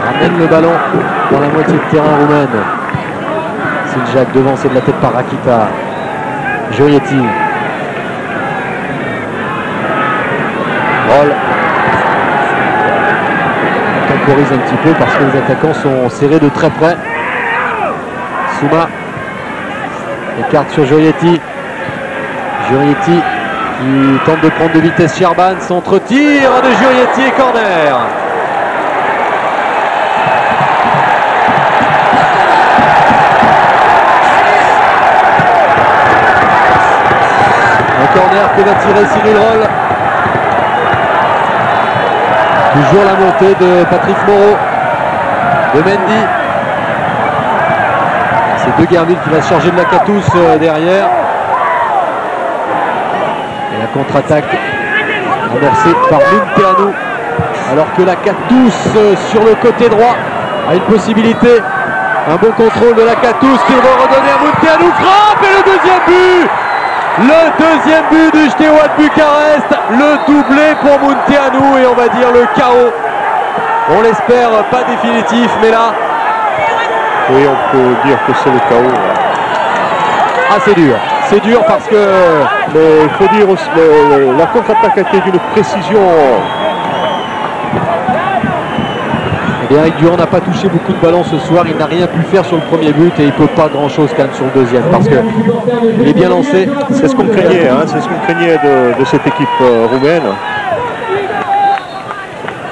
ramène le ballon dans la moitié de terrain roumaine. Siljak devancé de la tête par Rakita. Jurietti. Roll temporise un petit peu parce que les attaquants sont serrés de très près. Souma écarte sur Jurietti. Jurietti qui tente de prendre de vitesse Sherban. Centre-tir de Jurietti et corner. Un corner que va tirer Cyril Roll. Toujours la montée de Patrick Moreau, de Mendy. C'est De Gerville qui va se charger de Lakatos derrière. Et la contre-attaque amorcée par Munteanu. Alors que Lakatos sur le côté droit a une possibilité. Un bon contrôle de Lakatos qui va redonner à Munteanu. Frappe et le deuxième but. Le deuxième but du Steaua de Bucarest, le doublé pour Munteanu et on va dire le chaos. On l'espère pas définitif, mais là... Oui, on peut dire que c'est le chaos. Ah, c'est dur parce que... Mais il faut dire aussi, la contre-attaque a été d'une précision... Eh bien, Eric Durand n'a pas touché beaucoup de ballons ce soir, il n'a rien pu faire sur le premier but et il ne peut pas grand chose quand même sur le deuxième parce qu'il est bien lancé. C'est ce qu'on craignait, c'est ce qu'on craignait de cette équipe roumaine.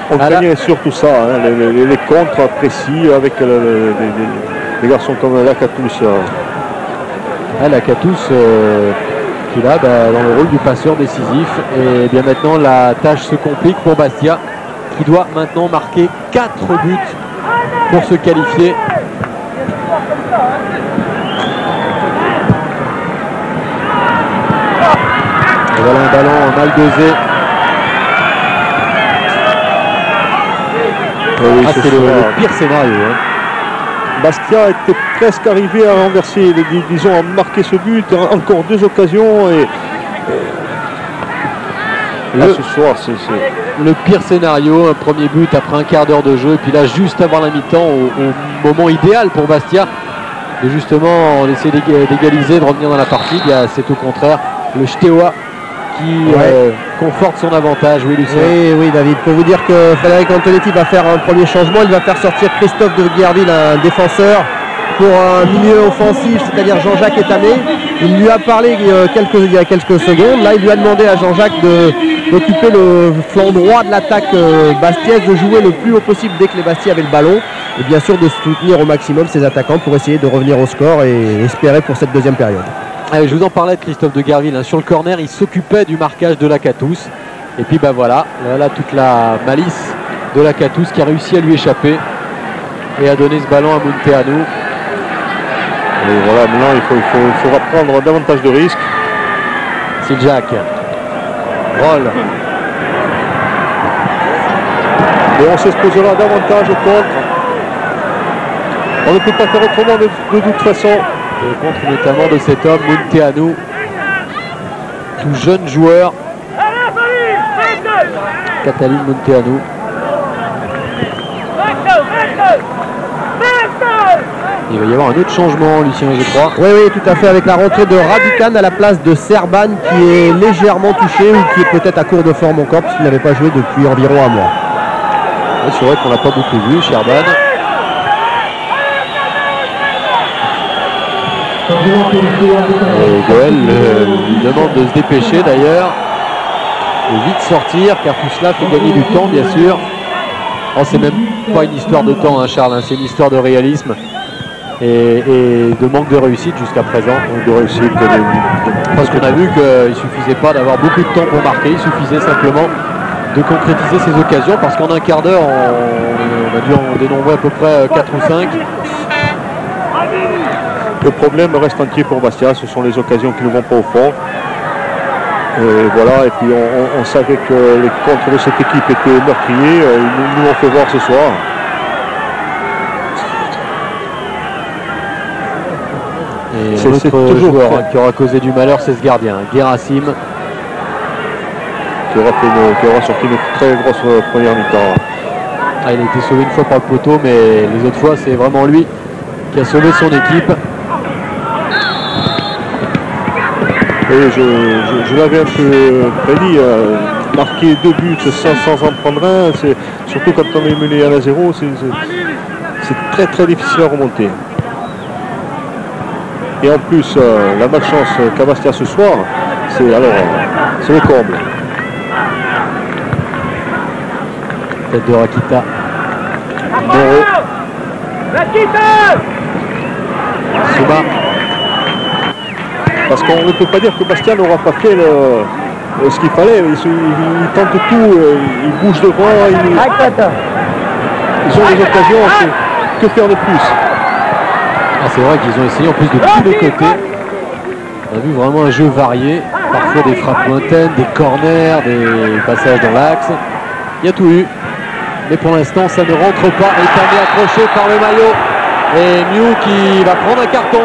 On craignait surtout ça, les contres précis avec des garçons comme Lakatos. Lakatos qui est là dans le rôle du passeur décisif et bien maintenant la tâche se complique pour Bastia, qui doit maintenant marquer 4 buts pour se qualifier. Et voilà un ballon mal dosé. Oui, c'est le pire scénario. Bastia était presque arrivé à renverser, disons, à marquer ce but. Encore 2 occasions et là, ce soir, c'est le pire scénario. Un premier but après un quart d'heure de jeu, et puis là, juste avant la mi-temps, au moment idéal pour Bastia, de justement essayer d'égaliser, de revenir dans la partie. C'est au contraire le Steaua qui conforte son avantage. Oui, Lucien. Oui, David. Pour vous dire que Frédéric Antonetti va faire un premier changement. Il va faire sortir Christophe de Guerville, un défenseur, pour un milieu offensif, c'est-à-dire Jean-Jacques Etamé. Il lui a parlé il y a quelques secondes. Là, il lui a demandé à Jean-Jacques d'occuper le flanc droit de l'attaque bastiaise, de jouer le plus haut possible dès que les Bastia avaient le ballon, et bien sûr de soutenir au maximum ses attaquants pour essayer de revenir au score et espérer pour cette deuxième période. Allez, je vous en parlais de Christophe de Guerville, hein. Sur le corner, il s'occupait du marquage de Lacatous. Et puis voilà toute la malice de Lacatous qui a réussi à lui échapper et à donner ce ballon à Munteanu. Et voilà, maintenant il faudra prendre davantage de risques. C'est Jack. Roll. Et on s'exposera davantage au contre. On ne peut pas faire autrement de toute façon. Et le contre notamment de cet homme, Munteanu, tout jeune joueur. Catalin Munteanu. Il va y avoir un autre changement, Lucien, je crois. Oui, tout à fait, avec la rentrée de Raducan à la place de Serban, qui est légèrement touché ou qui est peut-être à court de forme encore, puisqu'il n'avait pas joué depuis environ un mois. Ouais, c'est vrai qu'on l'a pas beaucoup vu, Serban. Et Goël lui demande de se dépêcher d'ailleurs, de vite sortir, car tout cela fait gagner du temps, bien sûr. Oh, c'est même pas une histoire de temps, hein, Charles, hein, c'est une histoire de réalisme et de manque de réussite jusqu'à présent. De réussite, parce qu'on a vu qu'il ne suffisait pas d'avoir beaucoup de temps pour marquer, il suffisait simplement de concrétiser ses occasions, parce qu'en un quart d'heure, on a dû en dénombrer à peu près 4 ou 5. Le problème reste entier pour Bastia, ce sont les occasions qui ne vont pas au fond. Et voilà, et puis on savait que les contres de cette équipe étaient meurtriers, ils nous l'ont fait voir ce soir. Et c'est toujours joueur qui aura causé du malheur, c'est ce gardien, Guérassim. Qui aura sorti une très grosse première mi-temps. Ah, il a été sauvé une fois par le poteau, mais les autres fois, c'est vraiment lui qui a sauvé son équipe. Et je l'avais un peu prédit, marquer 2 buts sans en prendre un, surtout quand on est mené à la 0, c'est très très difficile à remonter. Et en plus, la malchance qu'a Bastia ce soir, c'est le comble. Tête de Rakita. Souma. Parce qu'on ne peut pas dire que Bastia n'aura pas fait ce qu'il fallait. Ils tentent tout, ils bougent devant, ils ont des occasions. Que faire de plus? Ah, c'est vrai qu'ils ont essayé en plus de tous les côtés. On a vu vraiment un jeu varié. Parfois des frappes lointaines, des corners, des passages dans l'axe. Il y a tout eu. Mais pour l'instant, ça ne rentre pas. Etamé accroché par le maillot. Et Miu qui va prendre un carton.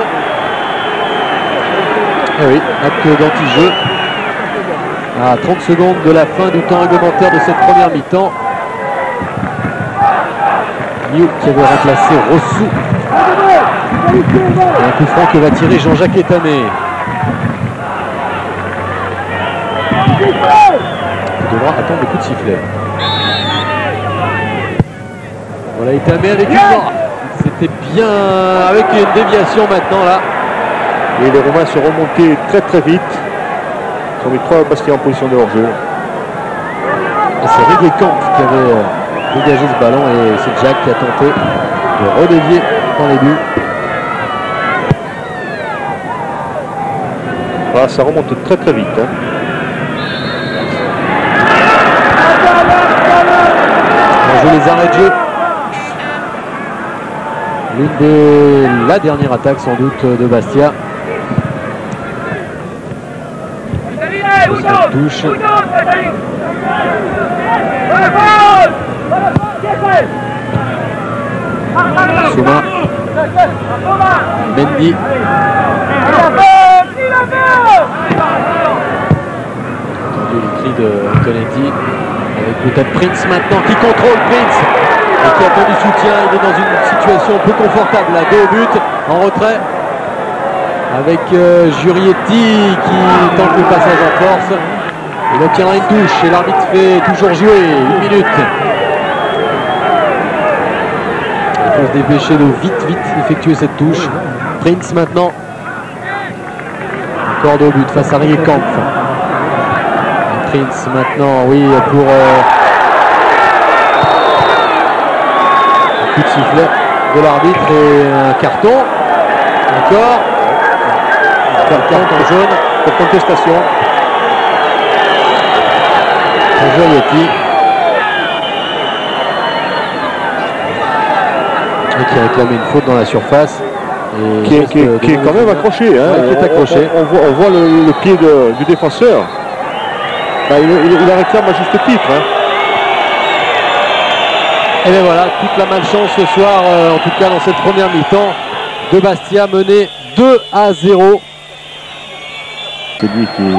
Eh oui, acte d'anti-jeu. À 30 secondes de la fin du temps réglementaire de cette première mi-temps. Miu qui avait remplacé Rossou. Et un coup franc que va tirer Jean-Jacques Etamé. Il devra attendre le coup de sifflet. Voilà Etamé avec une barre. C'était bien avec une déviation maintenant là. Et les Romains sont remontés très très vite. Ils ont mis 3 Bastia en position de hors-jeu. Et c'est Reguécamp qui avait dégagé ce ballon et c'est Jack qui a tenté de redévier dans les buts. Voilà, ça remonte très très vite. Hein. On joue les arrêts de jeu. La dernière attaque sans doute de Bastia. Cette touche. Souma. Mendy. Entendu le cri de Tonetti. Avec peut-être Prince maintenant qui contrôle Prince et qui attend du soutien. Il est dans une situation peu confortable là, 2 au but en retrait avec Jurietti qui tente le passage en force. Il obtiendra une touche et l'arbitre fait toujours jouer 1 minute. Il faut se dépêcher de vite effectuer cette touche. Prince maintenant. Encore 2 au but face à Riekamp. Prince maintenant, oui, pour un coup de sifflet de l'arbitre et un carton. Encore. Carton jaune pour contestation. Jurietti. Qui a réclamé une faute dans la surface. Et qui est quand même accroché. Hein. Qui est accroché. On voit le pied du défenseur. Bah, il la réclame à juste titre. Hein. Et bien voilà, toute la malchance ce soir, en tout cas dans cette première mi-temps, de Bastia mené 2-0. C'est lui qui...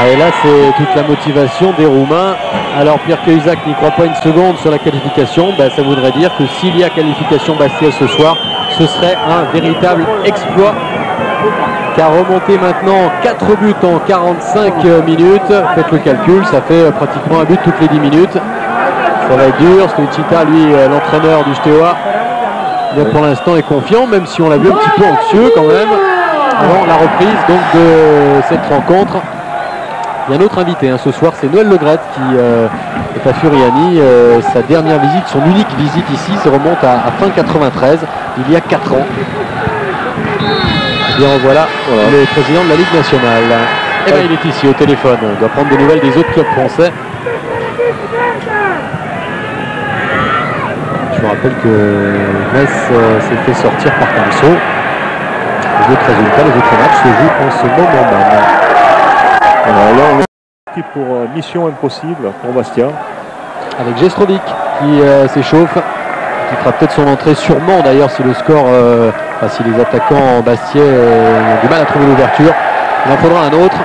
Et là, c'est toute la motivation des Roumains. Alors Pierre Cahuzac n'y croit pas une seconde sur la qualification. Ben, ça voudrait dire que s'il y a qualification Bastia ce soir, ce serait un véritable exploit. Car remonter maintenant 4 buts en 45 minutes, faites le calcul, ça fait pratiquement un but toutes les 10 minutes. Ça va être dur. Stoichita, lui, l'entraîneur du Steaua, pour l'instant est confiant, même si on l'a vu un petit peu anxieux quand même avant la reprise donc de cette rencontre. Il y a un autre invité ce soir, c'est Noël Legrette qui est à Furiani. Sa dernière visite, son unique visite ici, ça remonte à fin 93, il y a 4 ans. Et bien voilà le président de la Ligue nationale. Et bien il est ici au téléphone, on doit prendre des nouvelles des autres clubs français. Je me rappelle que Metz s'est fait sortir par Camso. Les autres résultats, les autres matchs se jouent en ce moment même. Alors là, on est parti pour mission impossible pour Bastia. Avec Gestrovic qui s'échauffe, qui fera peut-être son entrée sûrement d'ailleurs si le score, si les attaquants bastiais ont du mal à trouver l'ouverture. Il en faudra un autre.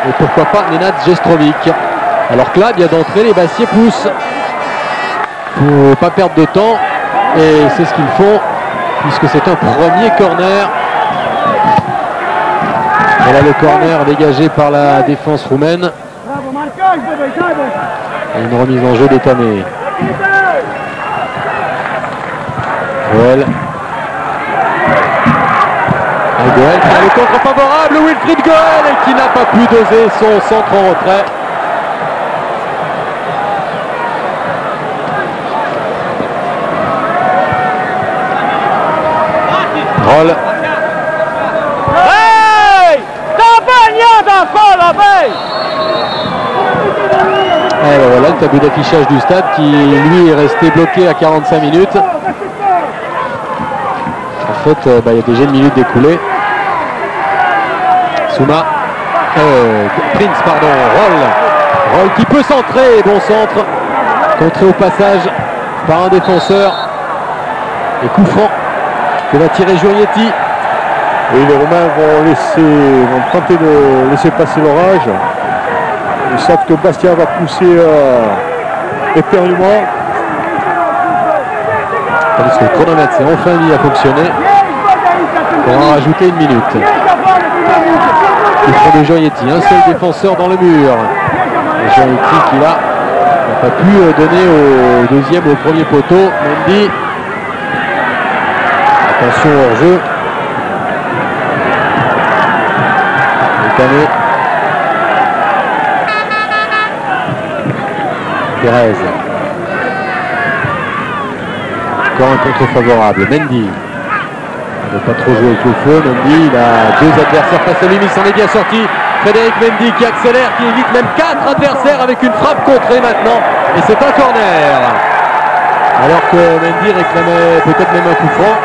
Et pourquoi pas Nenad Gestrovic. Alors que là, bien d'entrée, les Bastiais poussent. Pour pas perdre de temps. Et c'est ce qu'ils font, puisque c'est un premier corner. Et là, le corner dégagé par la défense roumaine. Et une remise en jeu d'Etané. Goël. Et Goël qui a le contre favorable, Wilfried Goël, et qui n'a pas pu doser son centre en retrait. Roll. Et ben voilà le tableau d'affichage du stade qui lui est resté bloqué à 45 minutes. En fait, il y a déjà une minute d'écoulée. Souma. Prince, pardon. Roll qui peut centrer. Bon centre. Contré au passage par un défenseur. Et coup franc que va tirer Jurietti. Et les Romains vont tenter de laisser passer l'orage. Ils savent que Bastia va pousser éperdument. Tandis que le chronomètre s'est enfin mis à fonctionner. On va rajouter une minute. Il prend de Jurietti, un seul défenseur dans le mur. Et Jurietti qui là n'a pas pu donner au deuxième, au premier poteau. Mendy. Attention hors jeu. Canet. Pérez. Encore un contre favorable. Mendy. Il ne veut pas trop jouer avec le feu. Mendy, il a 2 adversaires face à lui, il s'en est bien sorti. Frédéric Mendy qui accélère, qui évite même 4 adversaires avec une frappe contrée maintenant. Et c'est un corner. Alors que Mendy réclamait peut-être même un coup franc.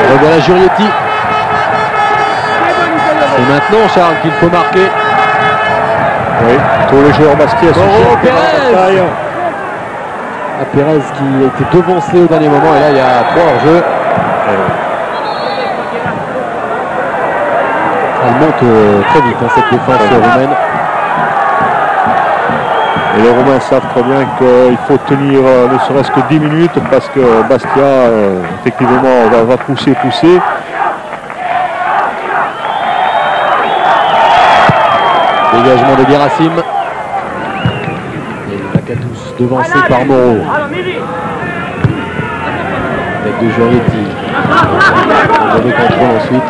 Et voilà Jurietti. C'est maintenant Charles qu'il faut marquer. Oui, tous les joueurs basquets sont Pérez. Pérez qui a été devancé au dernier moment et là il y a 3 hors-jeu. Elle monte très vite cette défense roumaine. Et les Roumains savent très bien qu'il faut tenir ne serait-ce que 10 minutes parce que Bastia effectivement va pousser. Dégagement de Gerassim. Et Lakatos devancé par Moreau. Tête de Jurietti. Mauvais contrôle ensuite.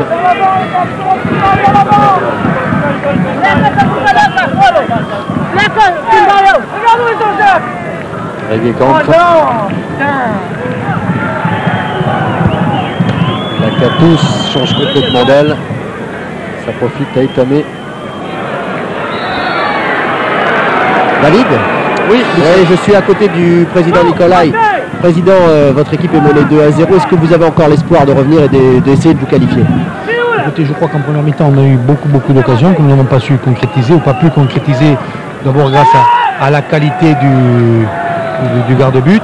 Regekamp. Lakatos change complètement d'aile. Ça profite à Etame. David? Oui, je suis à côté du président Nicolai. Président, votre équipe est menée 2-0. Est-ce que vous avez encore l'espoir de revenir et d'essayer de vous qualifier? Écoutez, je crois qu'en première mi-temps, on a eu beaucoup d'occasions que nous n'avons pas su concrétiser ou pas pu concrétiser, d'abord grâce à la qualité du garde-but.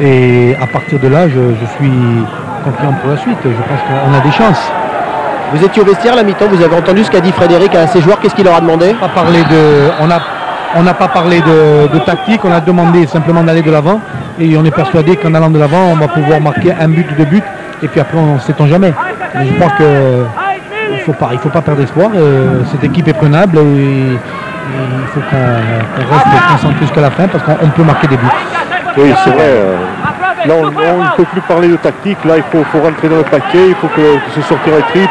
Et à partir de là, je suis confiant pour la suite. Je pense qu'on a des chances. Vous étiez au vestiaire à la mi-temps, vous avez entendu ce qu'a dit Frédéric à ses joueurs, qu'est-ce qu'il leur a demandé? On n'a pas parlé de tactique, on a demandé simplement d'aller de l'avant et on est persuadé qu'en allant de l'avant, on va pouvoir marquer un but ou 2 buts et puis après on ne sait-on jamais. Et je crois qu'il ne faut pas perdre espoir, cette équipe est prenable et il faut qu'on reste concentré jusqu'à la fin parce qu'on peut marquer des buts. Oui, c'est vrai. Là, on ne peut plus parler de tactique. Là, il faut rentrer dans le paquet. Il faut que se sortir les tripes,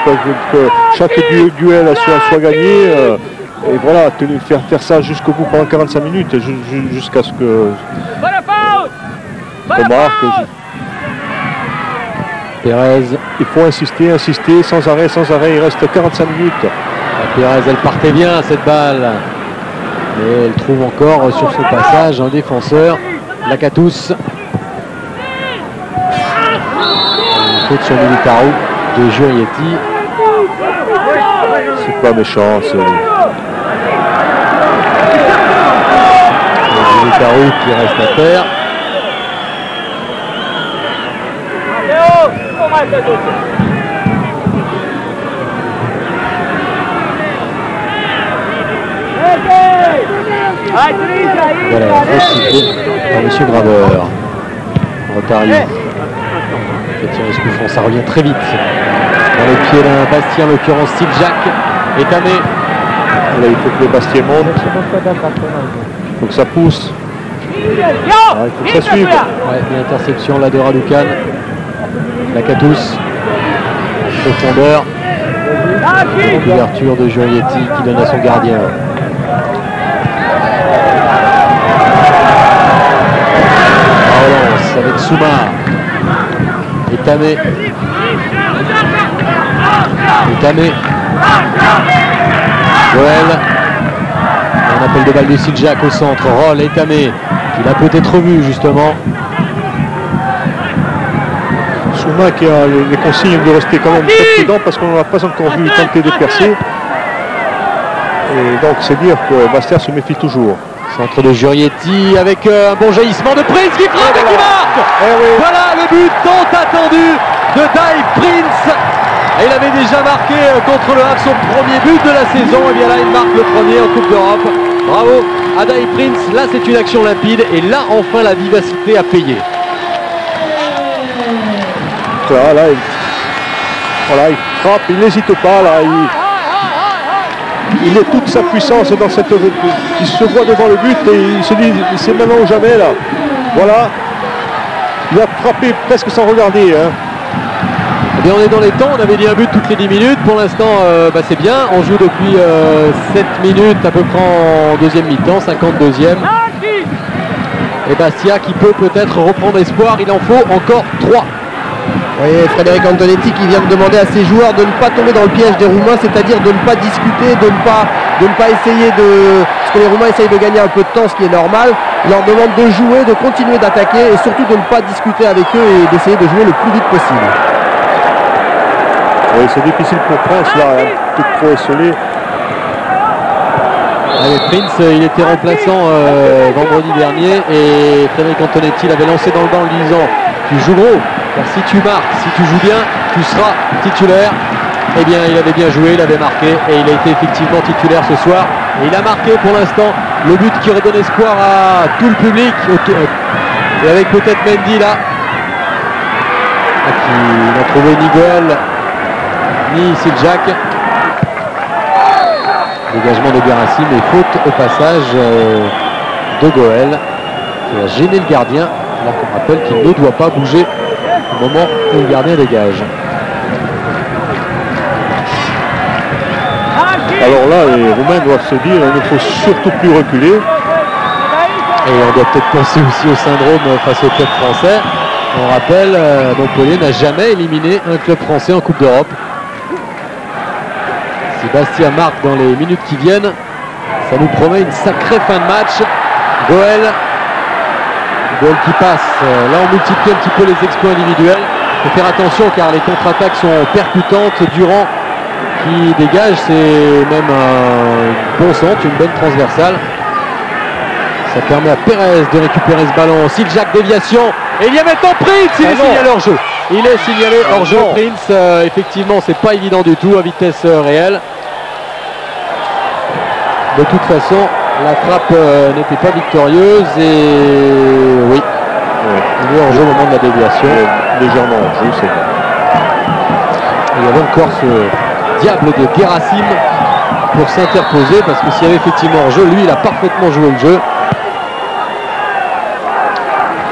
que chaque duel soit gagné. Et voilà, faire ça jusqu'au bout pendant 45 minutes, jusqu'à ce que on marque. Pérez. Il faut insister, sans arrêt. Il reste 45 minutes. Pérez, elle partait bien cette balle. Et elle trouve encore sur son passage un défenseur. Lakatos. Une faute sur Militaro de Jurietti. C'est pas méchant. Militaro qui reste à terre. Voilà, recyclé par M. Graveur. Rotario. Ça revient très vite. Dans les pieds d'un Bastien, en l'occurrence Steve Jacques. Etame. Là, il faut que le Bastien monte. Il faut que ça pousse. Il faut que ça suive. Ouais, une interception là de Raducan. Lakatos. Profondeur. Ouverture de Jurietti qui donne à son gardien. Relance avec Souma. Etame. Joël. Un appel de balle de Sidjak au centre. Roll, Etame. Il a peut-être vu justement. Souma qui a les consignes de rester quand même très prudent parce qu'on n'a pas encore vu tenter de percer. Et donc c'est dire que Bastia se méfie toujours. Centre de Jurietti avec un bon jaillissement de Prince qui frappe et qui marque. Voilà le but tant attendu de Dave Prince. Et il avait déjà marqué contre le Havre son premier but de la saison. Et bien là il marque le premier en Coupe d'Europe. Bravo à Dave Prince. Là c'est une action limpide et là enfin la vivacité a payé. Là, il frappe, il n'hésite pas là. Il est toute sa puissance dans cette. Il se voit devant le but et il se dit c'est maintenant ou jamais là. Voilà. Il a frappé presque sans regarder. Hein. Eh bien, on est dans les temps, on avait dit un but toutes les 10 minutes. Pour l'instant, c'est bien. On joue depuis 7 minutes à peu près en deuxième mi-temps, 52e. Et Bastia qui peut peut-être reprendre espoir. Il en faut encore 3. Vous voyez Frédéric Antonetti qui vient de demander à ses joueurs de ne pas tomber dans le piège des Roumains, c'est-à-dire de ne pas discuter, de ne pas essayer de... Parce que les Roumains essayent de gagner un peu de temps, ce qui est normal. Il leur demande de jouer, de continuer d'attaquer et surtout de ne pas discuter avec eux et d'essayer de jouer le plus vite possible. Oui, c'est difficile pour Prince là, un peu trop esselé. Allez, Prince, il était remplaçant vendredi dernier et Frédéric Antonetti l'avait lancé dans le banc en lui disant tu joues gros, car si tu marques, si tu joues bien, tu seras titulaire. Eh bien, il avait bien joué, il avait marqué et il a été effectivement titulaire ce soir. Et il a marqué pour l'instant le but qui redonne espoir à tout le public. Et avec peut-être Mendy là, qui n'a trouvé ni Goel ni Siljak. Dégagement de Garassim et faute au passage de Goel qui a gêné le gardien, alors qu'on rappelle qu'il ne doit pas bouger au moment où le gardien dégage. Alors là, les Roumains doivent se dire il ne faut surtout plus reculer. Et on doit peut-être penser aussi au syndrome face au club français. On rappelle, Montpellier n'a jamais éliminé un club français en Coupe d'Europe. Si Bastia marque dans les minutes qui viennent, ça nous promet une sacrée fin de match. Goel qui passe. Là, on multiplie un petit peu les exploits individuels. Il faut faire attention car les contre-attaques sont percutantes. Durand qui dégage, c'est même un bon centre, une bonne transversale. Ça permet à Pérez de récupérer ce ballon. Siljak, déviation. Et il y a maintenant Prince, il est signalé hors jeu. Il est signalé hors jeu. Prince, effectivement, c'est pas évident du tout à vitesse réelle. De toute façon, la frappe n'était pas victorieuse et oui, il est hors jeu au moment de la déviation. Légèrement hors jeu, c'est vrai. Il y avait encore ce diable de Garassim pour s'interposer parce que s'il y avait effectivement hors jeu, lui il a parfaitement joué le jeu.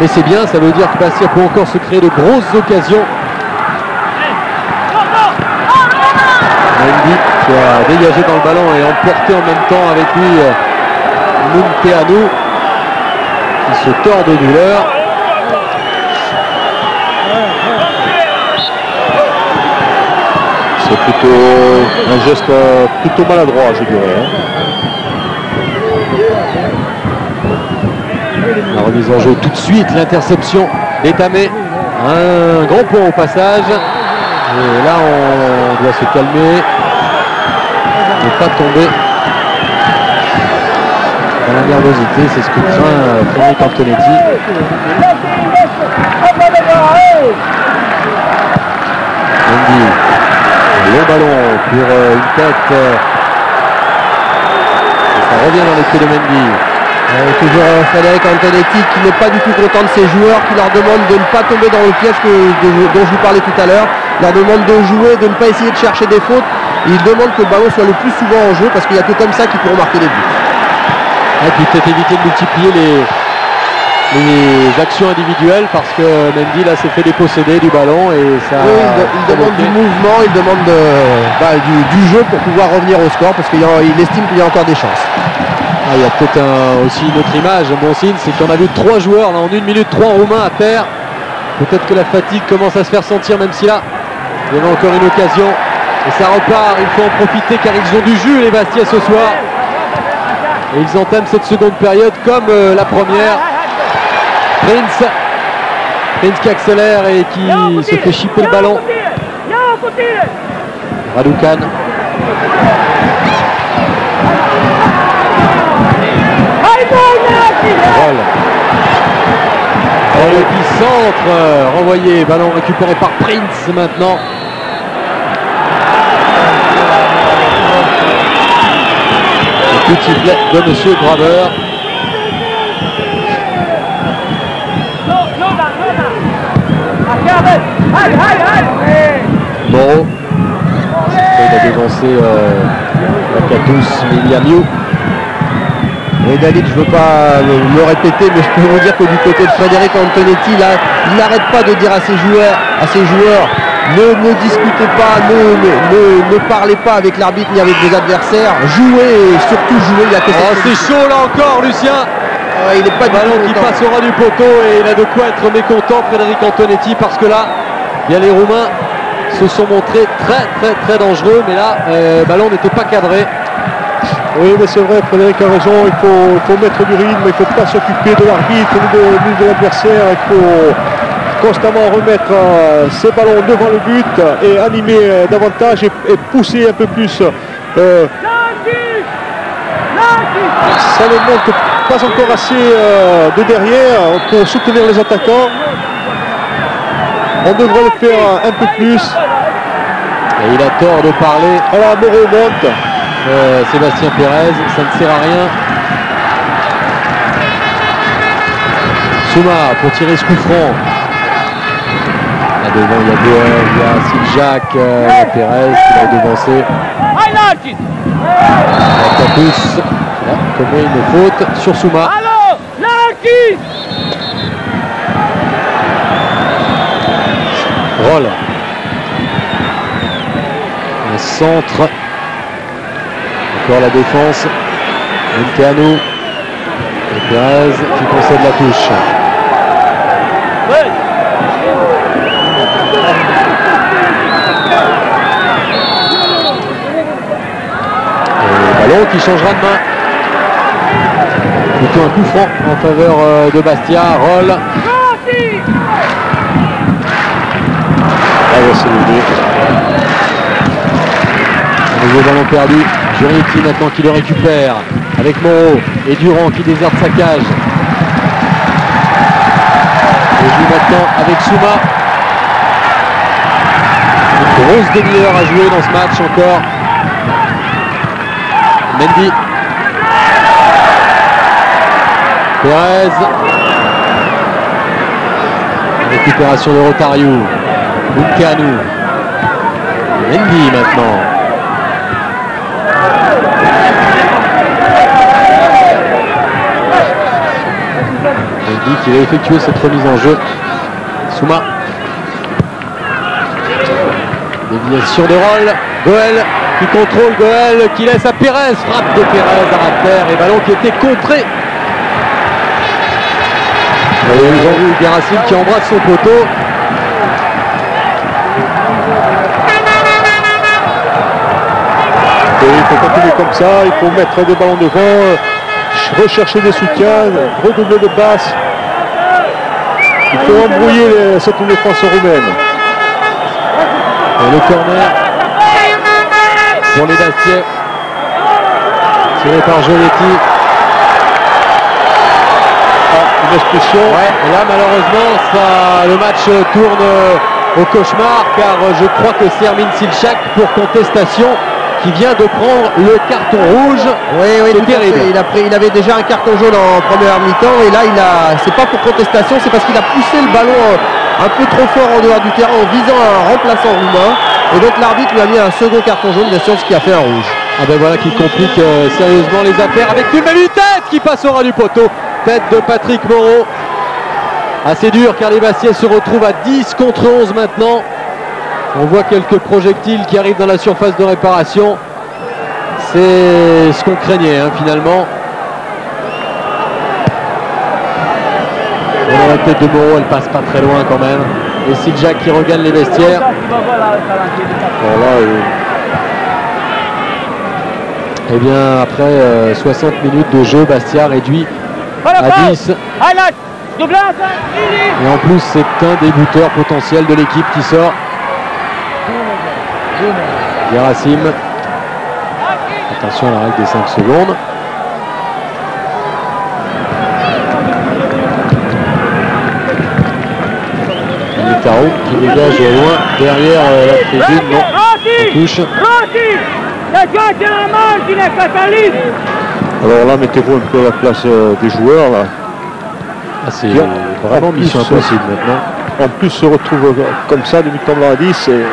Mais c'est bien, ça veut dire que Bastia peut encore se créer de grosses occasions. Mendy qui a dégagé dans le ballon et emporté en même temps avec lui Munteanu qui se tord de douleur. C'est plutôt un geste plutôt maladroit, je dirais. La remise en jeu tout de suite, l'interception d'Etamé. Un grand pont au passage. Et là, on doit se calmer. Ne pas tomber dans la nervosité. C'est ce que craint Frédéric Antonetti. Mendy. Le ballon pour une tête. Ça revient dans les pieds de Mendy. Toujours Frédéric Antonetti qui n'est pas du tout content de ses joueurs, qui leur demande de ne pas tomber dans le piège dont je vous parlais tout à l'heure. Il leur demande de jouer, de ne pas essayer de chercher des fautes. Il demande que le ballon soit le plus souvent en jeu parce qu'il n'y a que comme ça qu'ils pourront marquer des buts. Et puis peut-être éviter de multiplier les actions individuelles parce que Mendy là s'est fait déposséder du ballon et ça. Oui, il demande du mouvement, il demande du jeu pour pouvoir revenir au score parce qu'il estime qu'il y a encore des chances. Il y a peut-être aussi une autre image, un bon signe, c'est qu'on a vu 3 joueurs là, en 1 minute, 3 Roumains à terre. Peut-être que la fatigue commence à se faire sentir, même si là, il y avait encore une occasion. Et ça repart, il faut en profiter car ils ont du jus les Bastia ce soir. Et ils entament cette seconde période comme la première. Prince qui accélère et qui se fait chipper le ballon. Raducan. Dans l'épicentre, renvoyé, ballon récupéré par Prince maintenant. Le petit sifflet de Monsieur Graveur. Moreau. Il a dévancé Lakatos, Miliamiou. Et David, je ne veux pas me répéter, mais je peux vous dire que du côté de Frédéric Antonetti, là, il n'arrête pas de dire à ses joueurs, ne discutez pas, ne parlez pas avec l'arbitre ni avec vos adversaires, jouez et surtout jouez. Il y a que c'est chaud là encore, Lucien. Il n'est pas du ballon qui passe au ras du poteau et il a de quoi être mécontent, Frédéric Antonetti, parce que là, il y a les Roumains se sont montrés très dangereux, mais là, le ballon n'était pas cadré. Oui, mais c'est vrai, Frédéric a raison, il faut mettre du rythme, il ne faut pas s'occuper de l'arbitre ni de l'adversaire, il faut constamment remettre ses ballons devant le but et animer davantage et pousser un peu plus Ça ne monte pas encore assez de derrière pour soutenir les attaquants. On devrait le faire un peu plus. Et il a tort de parler. Alors Moreau monte. Sébastien Pérez, ça ne sert à rien. Souma pour tirer ce coup franc. Là devant il y a Goel, il y a Siljac, Pérez qui va devancer. Capus commet une faute sur Souma. Roll. Un centre. Encore la défense. Munteanu. Et Pérez qui concède la touche. Ballon qui changera de main. Plutôt un coup franc en faveur de Bastia. Roll. Un nouveau ballon perdu. Jurietti maintenant qui le récupère. Avec Moreau et Durand qui déserte sa cage. Et joue maintenant avec Souma. Une grosse demi-heure à jouer dans ce match encore. Mendy. Pérez. Récupération de Rotario. Munteanu. Mendy maintenant. Mendy qui va effectuer cette remise en jeu. Souma. Déviation de Roll. Goel qui contrôle, Goel qui laisse à Pérez. Frappe de Pérez à terre et ballon qui était contré. Et ils ont vu Guéracine qui embrasse son poteau. Et il faut continuer comme ça, il faut mettre des ballons devant, rechercher des soutiens, redoubler de basse. Il faut embrouiller cette défense roumaine. Et le corner pour les Bastiais. Tiré par Jolietti. Une expulsion. Ouais, et là malheureusement le match tourne au cauchemar car je crois que c'est Ermin Siljac pour contestation qui vient de prendre le carton rouge. Oui, c'est terrible. Il avait déjà un carton jaune en première mi-temps et là c'est pas pour contestation, c'est parce qu'il a poussé le ballon un peu trop fort en dehors du terrain en visant un remplaçant roumain. Et donc l'arbitre lui a mis un second carton jaune, bien sûr, ce qui a fait un rouge. Ah ben voilà qui complique sérieusement les affaires avec une belle tête qui passe au ras du poteau. Tête de Patrick Moreau. Assez dur car les Bastiais se retrouvent à 10 contre 11 maintenant. On voit quelques projectiles qui arrivent dans la surface de réparation. C'est ce qu'on craignait finalement. Et la tête de Moreau, elle passe pas très loin quand même. Et Siljac qui regagne les vestiaires. Et bien après 60 minutes de jeu, Bastia réduit à 10. Et en plus c'est un des buteurs potentiels de l'équipe qui sort. Gerasim. Attention à la règle des 5 secondes. Militaro qui dégage au loin derrière la tribune. Non, on touche. Alors là, mettez-vous un peu à la place des joueurs. Là. Ah, c'est vraiment mission impossible maintenant. En plus, se retrouve comme ça, demi-temps dans la 10. Et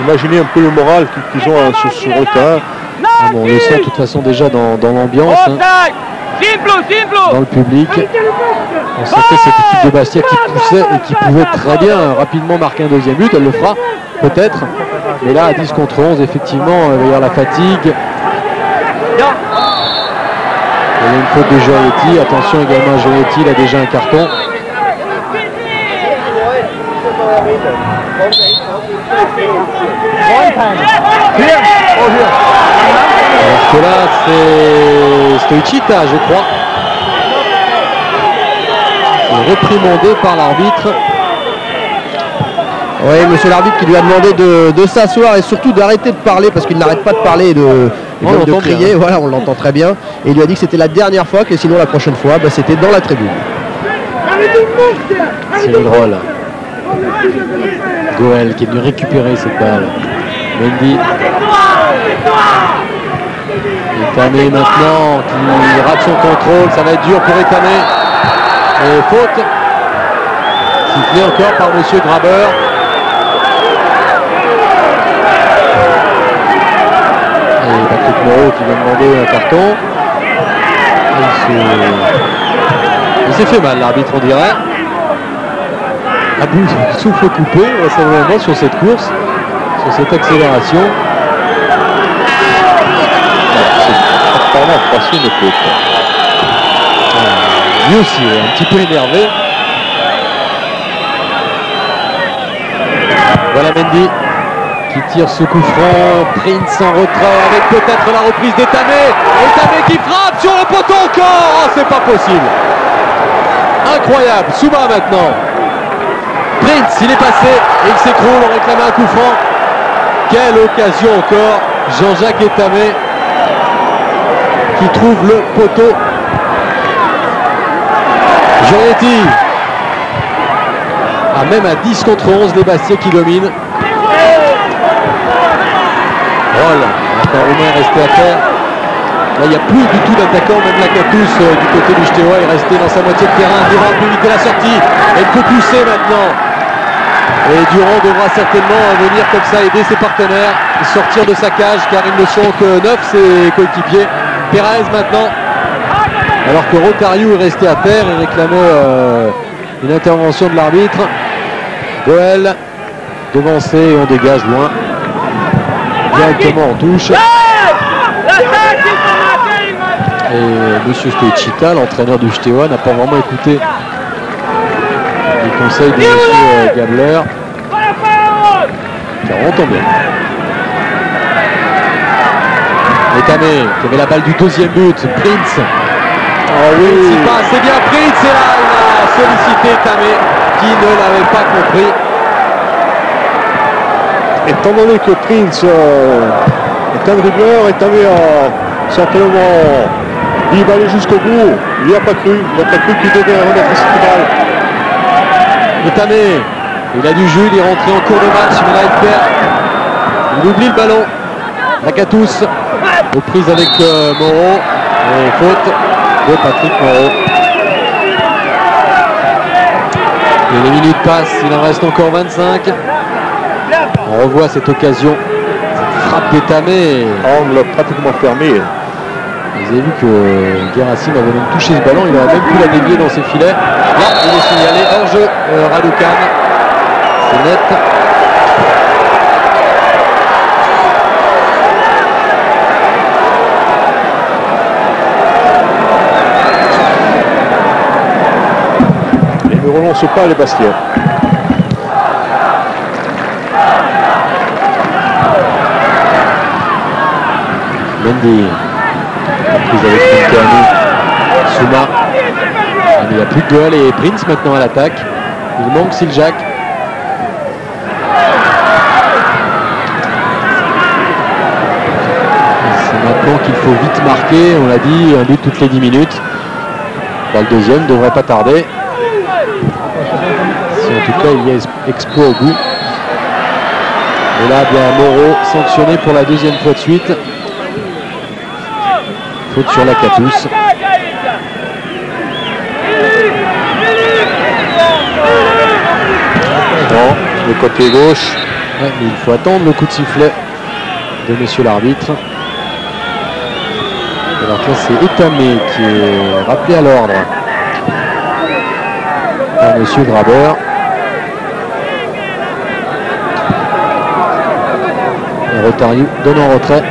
imaginez un peu le moral qu'ils ont sur le terrain. Ah bon, on le sent de toute façon déjà dans l'ambiance. Dans le public. On sentait cette équipe de Bastia qui poussait et qui pouvait très bien rapidement marquer un deuxième but. Elle le fera peut-être. Mais là, à 10 contre 11, effectivement, il va y avoir la fatigue. Il y a une faute de Jurietti. Attention également à Jurietti, il a déjà un carton. Alors que là, c'est Stoichita, je crois. Réprimandé par l'arbitre. Oui, monsieur l'arbitre qui lui a demandé de s'asseoir et surtout d'arrêter de parler parce qu'il n'arrête pas de parler Il vient de crier, voilà, on l'entend très bien. Et il lui a dit que c'était la dernière fois, que sinon la prochaine fois, c'était dans la tribune. Cyril Roll. Goël qui est venu récupérer cette balle. Mendy. Etame maintenant qui rate son contrôle, ça va être dur pour Etame. Et faute. Sifflé encore par monsieur Graber. Et Patrick Moreau qui vient demander un carton. Il s'est fait mal, l'arbitre, on dirait. À bout de souffle coupé, vraisemblablement sur cette course, sur cette accélération. Apparemment, passer une faute. Lui aussi, un petit peu énervé. Voilà Mendy qui tire ce coup franc. Prince en retrait avec peut-être la reprise d'Etame. Etame qui frappe sur le poteau encore. Oh, c'est pas possible. Incroyable. Souma maintenant. Prince, il est passé et il s'écroule en réclamant un coup franc. Quelle occasion encore. Jean-Jacques Etame qui trouve le poteau. Giorgetti. Même à 10 contre 11, les Bastiais qui dominent. Roll, maintenant Romain est resté à terre. Là, il n'y a plus du tout d'attaquant, même Lakatos du côté du Steaua est resté dans sa moitié de terrain. Durand peut éviter la sortie. Et il peut pousser maintenant. Et Durand devra certainement venir comme ça aider ses partenaires, sortir de sa cage, car ils ne sont que 9, ses coéquipiers. Perez maintenant. Alors que Rotario est resté à terre et réclamait une intervention de l'arbitre. Goël devancé et on dégage loin. Directement en touche. Et monsieur Stoichita, l'entraîneur du Steaua, n'a pas vraiment écouté les conseils de monsieur Gabler. Car on tombe bien. Etame qui avait la balle du deuxième but. Prince. Oh oui, il passe, c'est bien Prince. Et là, il a sollicité Etame qui ne l'avait pas compris. Étant donné que Prince est un dribbleur, Etame a simplement il va aller jusqu'au bout. Il n'y a pas cru. Il n'a pas cru qu'il devait remettre cette balle. Etame, il a du jus, il est rentré en cours de match, mais là il perd. Il oublie le ballon. Lakatos aux prises avec Moreau. Et faute de Patrick Moreau. Et les minutes passent, il en reste encore 25. On revoit cette occasion. Cette frappe d'Etame. On l'a pratiquement fermé. Vous avez vu que Guérassim avait même touché ce ballon, il aurait même pu la dévier dans ses filets. Là, il est signalé hors-jeu, Raducan. C'est net. Et ne relance pas les Bastiais. Mendy. Prise avec Montani. Souma. Il n'y a plus de Goël et Prince maintenant à l'attaque. Il manque Siljak. C'est maintenant qu'il faut vite marquer. On l'a dit, un but toutes les 10 minutes. Là, le deuxième ne devrait pas tarder. Si en tout cas il y a exploit au bout. Et là, bien Moreau sanctionné pour la deuxième fois de suite. Faute sur Lakatos. Bon, le côté gauche. Ouais, mais il faut attendre le coup de sifflet de monsieur l'arbitre. Alors là c'est Etame qui est rappelé à l'ordre par monsieur Graber. Et Rotario donne en retrait.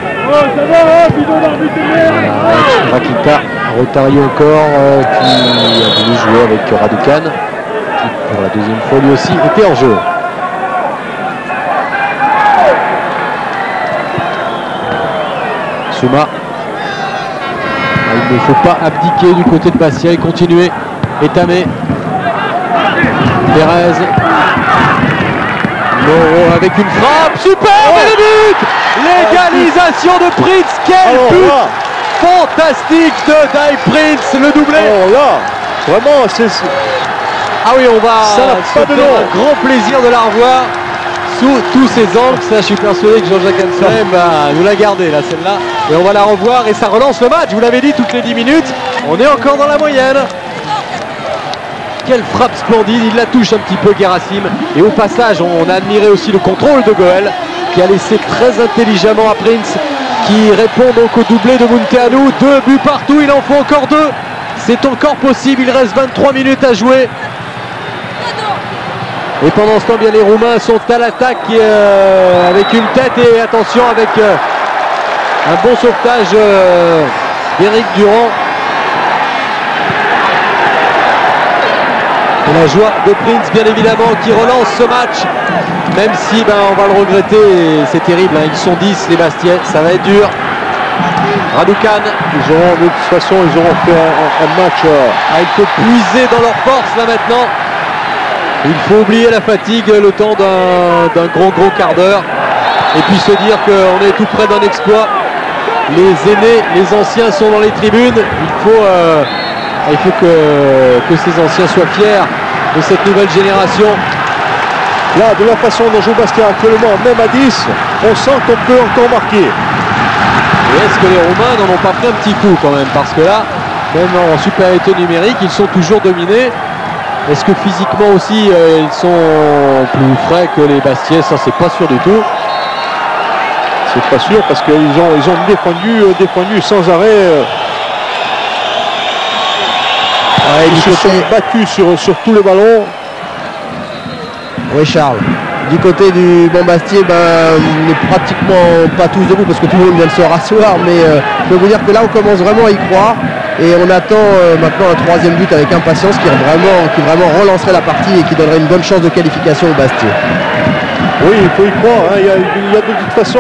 Rakita, Rotario encore qui a voulu jouer avec Raducan qui pour la deuxième fois lui aussi était en jeu. Souma. Il ne faut pas abdiquer du côté de Bastia et continuer. Etame. Perez. Moreau avec une frappe. Super, but. L'égalisation l'égalisation de Prince. Quel but fantastique de Dai Prince, le doublé. Oh là, vraiment, c'est... Ah oui, on va ça n'a pas de nom. Un grand plaisir de la revoir sous tous ses angles. Ça, je suis persuadé que Jean-Jacques Anselme nous l'a gardé là, celle-là. Et on va la revoir et ça relance le match. Vous l'avez dit, toutes les 10 minutes, on est encore dans la moyenne. Quelle frappe splendide, il la touche un petit peu Guerassim. Et au passage, on a admiré aussi le contrôle de Goel, qui a laissé très intelligemment à Prince, qui répond donc au doublé de Munteanu. 2 buts partout, il en faut encore 2. C'est encore possible, il reste 23 minutes à jouer. Et pendant ce temps, bien les Roumains sont à l'attaque avec une tête et attention avec un bon sauvetage d'Éric Durand. Et la joie de Prince, bien évidemment, qui relance ce match, même si on va le regretter, et c'est terrible, hein, ils sont 10 les Bastiais, ça va être dur. Raducan, de toute façon, ils auront fait un match. Il faut puiser dans leur force là maintenant. Il faut oublier la fatigue le temps d'un gros quart d'heure et puis se dire qu'on est tout près d'un exploit. Les aînés, les anciens sont dans les tribunes. Il faut que ces anciens soient fiers de cette nouvelle génération. Là, de la façon dont joue Bastia actuellement, même à 10, on sent qu'on peut encore marquer. Et est-ce que les Roumains n'en ont pas pris un petit coup quand même? Parce que là, même en supériorité numérique, ils sont toujours dominés. Est-ce que physiquement aussi ils sont plus frais que les Bastiais? Ça, c'est pas sûr du tout. C'est pas sûr parce qu'ils ont défendu sans arrêt. Ils se sont battus sur tous les ballons. Oui, Charles. Du côté du Montbastier, on n'est pratiquement pas tous debout parce que tout le monde vient de se rasseoir, mais je peux vous dire que là on commence vraiment à y croire et on attend maintenant un 3e but avec impatience qui vraiment relancerait la partie et qui donnerait une bonne chance de qualification au Bastier. Oui, il faut y croire, hein. Il y a de toute façon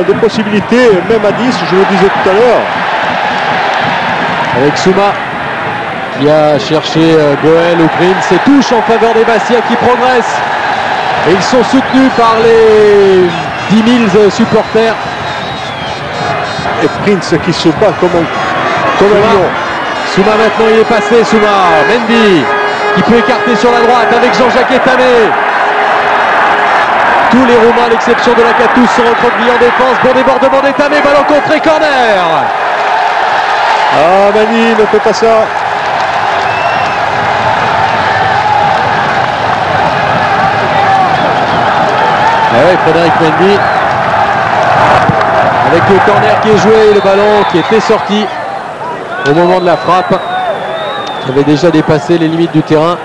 des possibilités, même à 10, je le disais tout à l'heure. Avec Souma qui a cherché Goel ou Prince et touche en faveur des Bastiais qui progressent. Et ils sont soutenus par les 10 000 supporters. Et Prince qui se bat comme un lion. Souma maintenant, il est passé. Souma, Mendy qui peut écarter sur la droite avec Jean-Jacques Etamé. Tous les Roumains, à l'exception de la Catous, sont recroquevillés en défense. Bon débordement d'Etamé, ballon contré, corner. Ah, Mani ne fait pas ça. Ouais, Frédéric Mendy avec le corner qui est joué et le ballon qui était sorti au moment de la frappe. Il avait déjà dépassé les limites du terrain.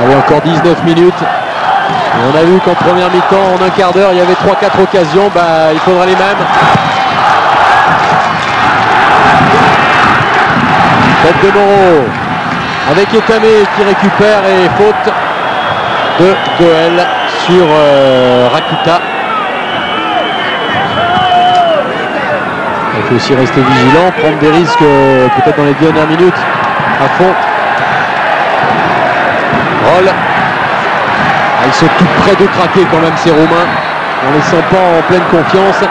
Allez, encore 19 minutes. Et on a vu qu'en première mi-temps, en un quart d'heure, il y avait 3-4 occasions. Il faudra les mêmes. Tête de Moreau. Avec Etamé qui récupère et faute de Goel sur Rakuta. Il faut aussi rester vigilant, prendre des risques peut-être dans les dernières minutes à fond. Roll. Ils sont tout près de craquer quand même ces Roumains. On les sent pas en pleine confiance.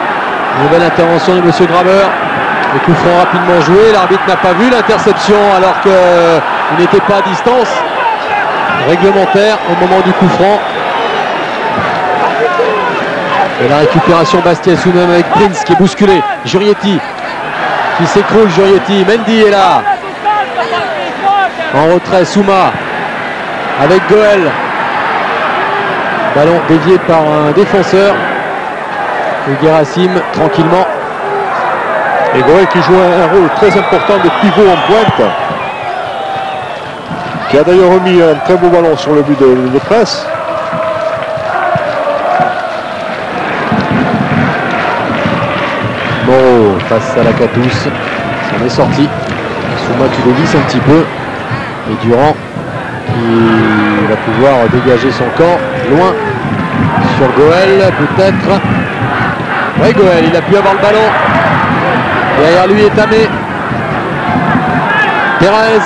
Nouvelle intervention de M. Graveur. Le coup franc rapidement joué. L'arbitre n'a pas vu l'interception alors qu'il n'était pas à distance réglementaire au moment du coup franc. Et la récupération Bastia sous même avec Prince qui est bousculé. Jurietti qui s'écroule. Jurietti. Mendy est là. En retrait Souma avec Goel. Ballon dévié par un défenseur. Et Guerassim tranquillement. Et Goel qui joue un rôle très important de pivot en pointe. Qui a d'ailleurs remis un très beau ballon sur le but de Prince. Bon, face à la Catous, ça en est sorti. Souma qui le glisse un petit peu. Et Durand qui va pouvoir dégager son camp loin sur Goel peut-être. Oui, Goel, il a pu avoir le ballon. Derrière lui Etamé. Pérez.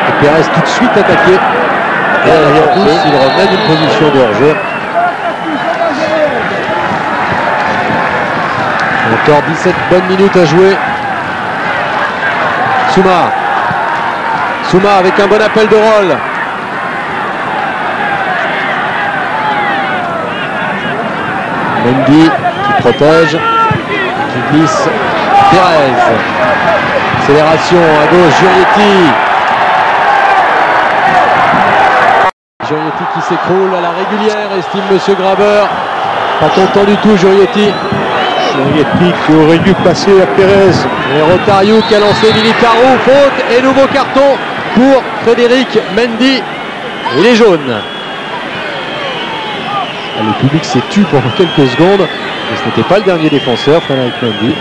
Et Pérez tout de suite attaqué. Et il revenait d'une position de hors-jeu. Encore 17 bonnes minutes à jouer. Souma avec un bon appel de Roll. Mendy qui protège, qui glisse. Pérez. Accélération à gauche, Jurietti qui s'écroule à la régulière, estime Monsieur Grabeur. Pas content du tout, Jurietti qui aurait dû passer à Pérez. Et Rotario qui a lancé Militaro, faute et nouveau carton pour Frédéric Mendy. Et les jaunes. Le public s'est tu pendant quelques secondes. Et ce n'était pas le dernier défenseur, Frédéric Mendy.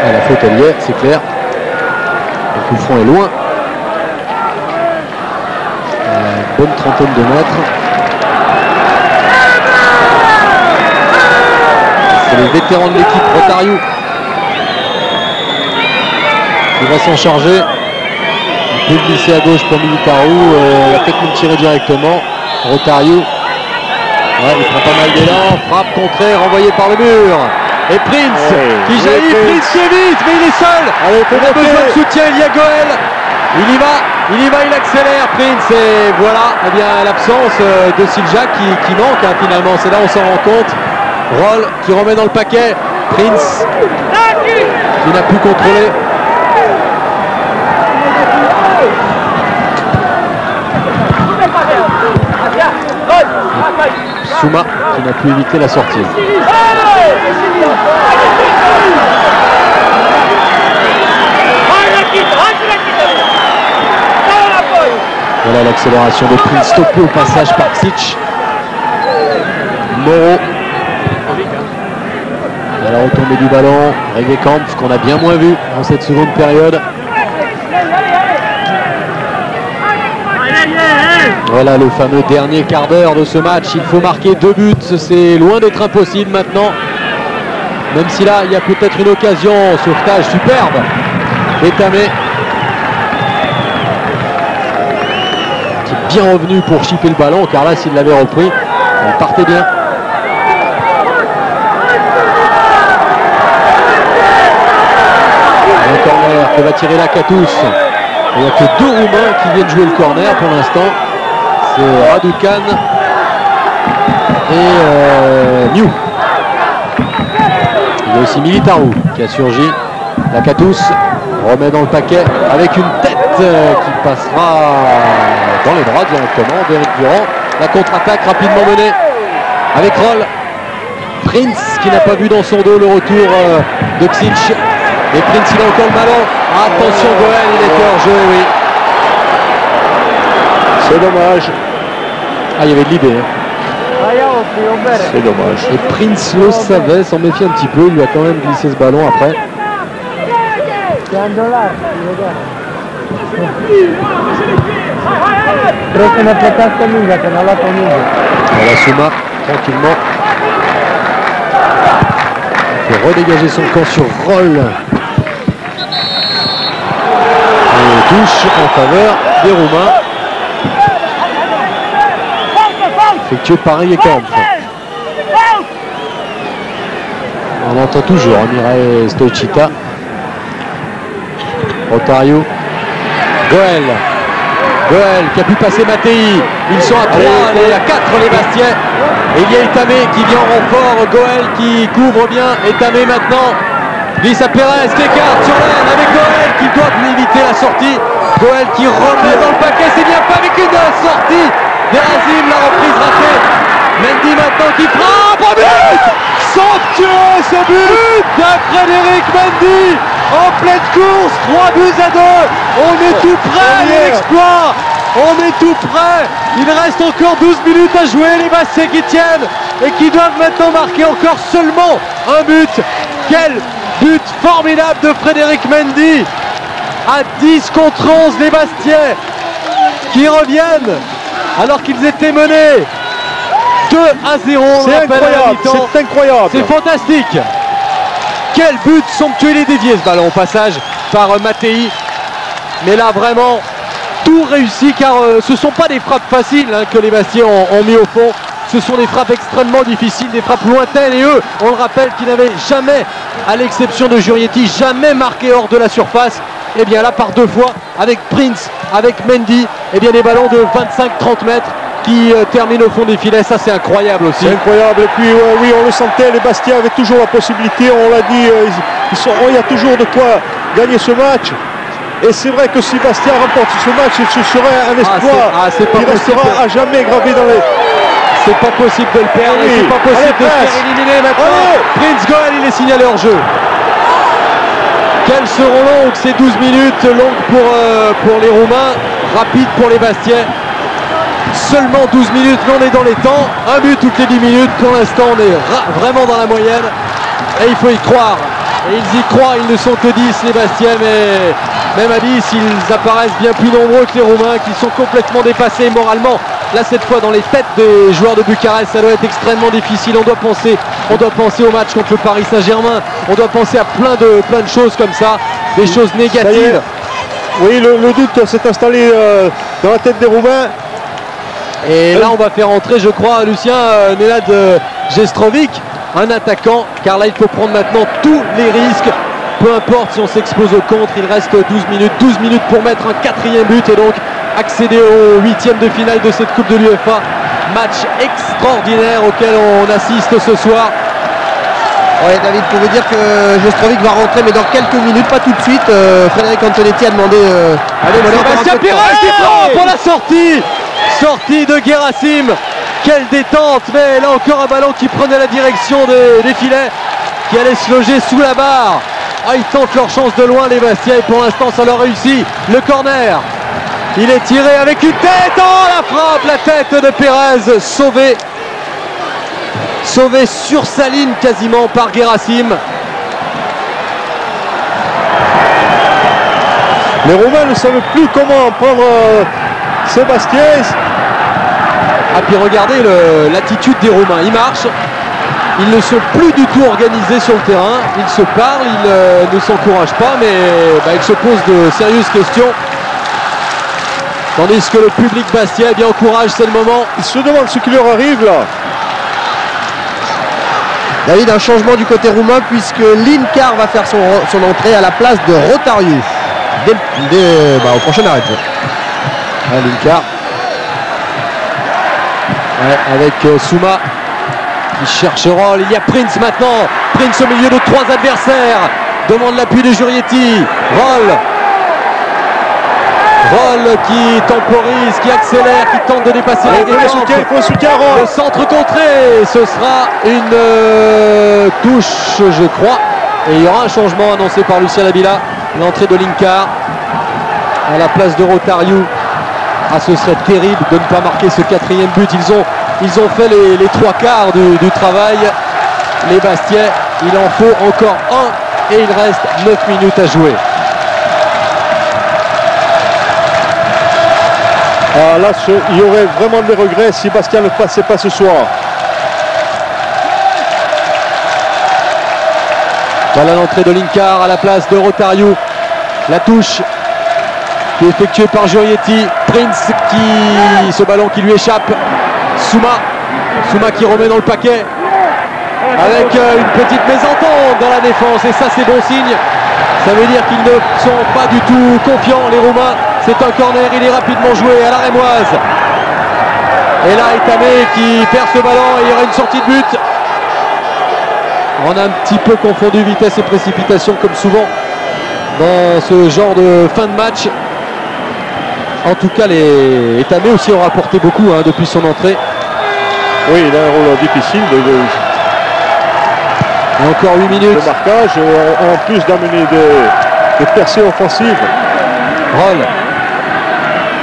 Ah, la faute elle y est, c'est clair. Le coup franc est loin. Une bonne trentaine de mètres. C'est les vétérans de l'équipe, Rotario, qui va s'en charger. Il peut glisser à gauche pour Militaro. Il va peut-être nous tirer directement. Rotario. Ouais, il prend pas mal d'élan. Frappe contrée, renvoyée par le mur. Et Prince qui jaillit. Prince qui est vite, mais il est seul. Il a besoin de soutien. Il y a Goel. Il y va, il accélère Prince. Et voilà, eh bien, l'absence de Silja qui manque hein, finalement. C'est là on s'en rend compte. Roll qui remet dans le paquet. Prince qui n'a plus contrôlé. Souma qui n'a pu éviter la sortie. Voilà l'accélération de Prince, stoppé au passage par Ksic. Moreau. À la retombée du ballon, Regekamp qu'on a bien moins vu dans cette seconde période. Voilà le fameux dernier quart d'heure de ce match. Il faut marquer 2 buts. C'est loin d'être impossible maintenant. Même si là, il y a peut-être une occasion. Sauvetage superbe. Etamé. Qui est bien revenu pour chipper le ballon. Car là, s'il l'avait repris, il partait bien. Un corner que va tirer Lakatos. Il n'y a que 2 Roumains qui viennent jouer le corner pour l'instant. C'est Raducan et New. Il y a aussi Militaro qui a surgi. Lakatos remet dans le paquet avec une tête qui passera dans les bras directement d'Éric Durand. La contre-attaque rapidement menée avec Roll. Prince qui n'a pas vu dans son dos le retour de Ksic. Et Prince il a encore le ballon. Attention Goel, il était hors jeu, oui. C'est dommage. Ah, il y avait de l'idée. Hein. C'est dommage. Et Prince le savait, s'en méfiait un petit peu. Il lui a quand même glissé ce ballon après. Voilà Souma, tranquillement. Il fait redégager son camp sur Roll. Et touche en faveur des Roumains. Effectué par Regekamp. On entend toujours Mireille Stochita. Rotario. Goel qui a pu passer Mattei. Ils sont à 3, à 4 les Bastiais. Et il y a Etamé qui vient en renfort. Goel qui couvre bien. Etamé maintenant. Glisse à Pérez qui écarte sur l'aine avec Goel qui doit éviter la sortie. Goel qui remet dans le paquet. C'est bien pas avec une sortie. Derazim, la reprise ratée. Mendy maintenant qui frappe. Oh, but somptueux ce but de Frédéric Mendy en pleine course. 3 buts à 2. On est tout près de l'exploit. On est tout près. Il reste encore 12 minutes à jouer. Les Bastiais qui tiennent et qui doivent maintenant marquer encore seulement un but. Quel but formidable de Frédéric Mendy. À 10 contre 11 les Bastiais qui reviennent alors qu'ils étaient menés 2-0. C'est incroyable, c'est incroyable. C'est fantastique. Quel but somptueux. Il est dévié ce ballon au passage par Mattei. Mais là vraiment tout réussi car ce ne sont pas des frappes faciles que les Bastiais ont mis au fond. Ce sont des frappes extrêmement difficiles, des frappes lointaines et eux, on le rappelle, qui n'avaient jamais, à l'exception de Jurietti, jamais marqué hors de la surface. Et bien là, par deux fois, avec Prince, avec Mendy, et bien des ballons de 25-30 mètres qui terminent au fond des filets. Ça, c'est incroyable aussi. C'est incroyable. Et puis, oui, on le sentait, les Bastiais avaient toujours la possibilité, on l'a dit, il y a toujours de quoi gagner ce match. Et c'est vrai que si Bastia remporte ce match, ce serait un exploit qui restera à jamais gravé dans les... C'est pas possible de le perdre, c'est pas possible de se faire éliminer maintenant. Prince Goal, il est signalé hors jeu. Quelles seront longues ces 12 minutes, longues pour les Roumains, rapides pour les Bastiais. Seulement 12 minutes, mais on est dans les temps. Un but toutes les 10 minutes. Pour l'instant, on est vraiment dans la moyenne. Et il faut y croire. Et ils y croient, ils ne sont que 10 les Bastiais, mais même à 10, ils apparaissent bien plus nombreux que les Roumains qui sont complètement dépassés moralement. Là, cette fois, dans les têtes des joueurs de Bucarest, ça doit être extrêmement difficile. On doit penser au match contre le Paris Saint-Germain. On doit penser à plein de choses comme ça, des choses négatives. Oui, le doute s'est installé dans la tête des Roumains. Et là, on va faire entrer, je crois, Lucien, Nenad Jestrovic, un attaquant, car là, il faut prendre maintenant tous les risques. Peu importe si on s'expose au contre, il reste 12 minutes pour mettre un 4e but et donc accéder au 8e de finale de cette Coupe de l'UEFA. Match extraordinaire auquel on assiste ce soir. Ouais, David, pour vous dire que Jestrovic va rentrer, mais dans quelques minutes, pas tout de suite. Frédéric Antonetti a demandé... Sébastien Pérez pour la sortie de Guerassim. Quelle détente, mais là encore un ballon qui prenait la direction des filets, qui allait se loger sous la barre. Ah, ils tentent leur chance de loin les Bastiais et pour l'instant ça leur réussit. Le corner, il est tiré avec une tête. Oh, la frappe, la tête de Pérez, sauvée sur sa ligne quasiment par Guerassim. Les Roumains ne savent plus comment prendre Sébastien. Ah, puis regardez l'attitude des Roumains, ils marchent. Ils ne sont plus du tout organisés sur le terrain, ils se parlent, ils ne s'encouragent pas, mais ils se posent de sérieuses questions. Tandis que le public bastien bien encourage, c'est le moment. Ils se demandent ce qui leur arrive là. David, un changement du côté roumain puisque Linkar va faire son entrée à la place de Rotariu au prochain arrêt. Linkar. Ouais, avec Souma qui cherche Roll. Il y a Prince maintenant. Prince au milieu de 3 adversaires. Demande l'appui de Jurietti. Roll qui temporise, qui accélère, qui tente de dépasser la défense. Le centre contré. Ce sera une touche, je crois. Et il y aura un changement annoncé par Lucien Labila. L'entrée de Linkar à la place de Rotariu. Ah, ce serait terrible de ne pas marquer ce 4e but. Ils ont fait les 3 quarts du travail. Les Bastiais, il en faut encore un et il reste 9 minutes à jouer. Ah, là, il y aurait vraiment des regrets si Bastia ne passait pas ce soir. Voilà l'entrée de Linkar à la place de Rotariu. La touche qui est effectuée par Jurietti. Prince ce ballon qui lui échappe. Souma qui remet dans le paquet avec une petite mésentente dans la défense et ça c'est bon signe. Ça veut dire qu'ils ne sont pas du tout confiants les Roumains. C'est un corner, il est rapidement joué à la rémoise. Et là Itamé qui perd ce ballon et il y aura une sortie de but. On a un petit peu confondu vitesse et précipitation comme souvent dans ce genre de fin de match. En tout cas, les Itamé aussi ont rapporté beaucoup depuis son entrée. Oui, il a un rôle difficile. Et encore 8 minutes. Le marquage, en plus d'amener des percées offensives. Roll.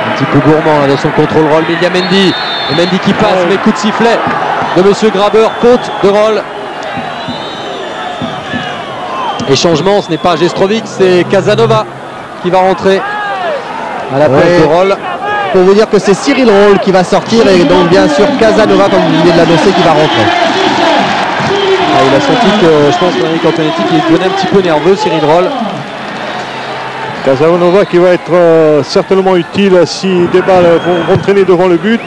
Un petit peu gourmand dans son contrôle Roll, mais il y a Mendy. Et Mendy qui passe, mais coup de sifflet de Monsieur Grabeur, faute de Roll. Et changement, ce n'est pas Jestrovic, c'est Casanova qui va rentrer à la place de Roll. Pour vous dire que c'est Cyril Roll qui va sortir et donc bien sûr Casanova, comme vous venez de l'annoncer, qui va rentrer. Il a senti que, je pense, Frédéric Antonetti qui devenait un petit peu nerveux, Cyril Roll. Casanova qui va être certainement utile si des balles vont traîner devant le but.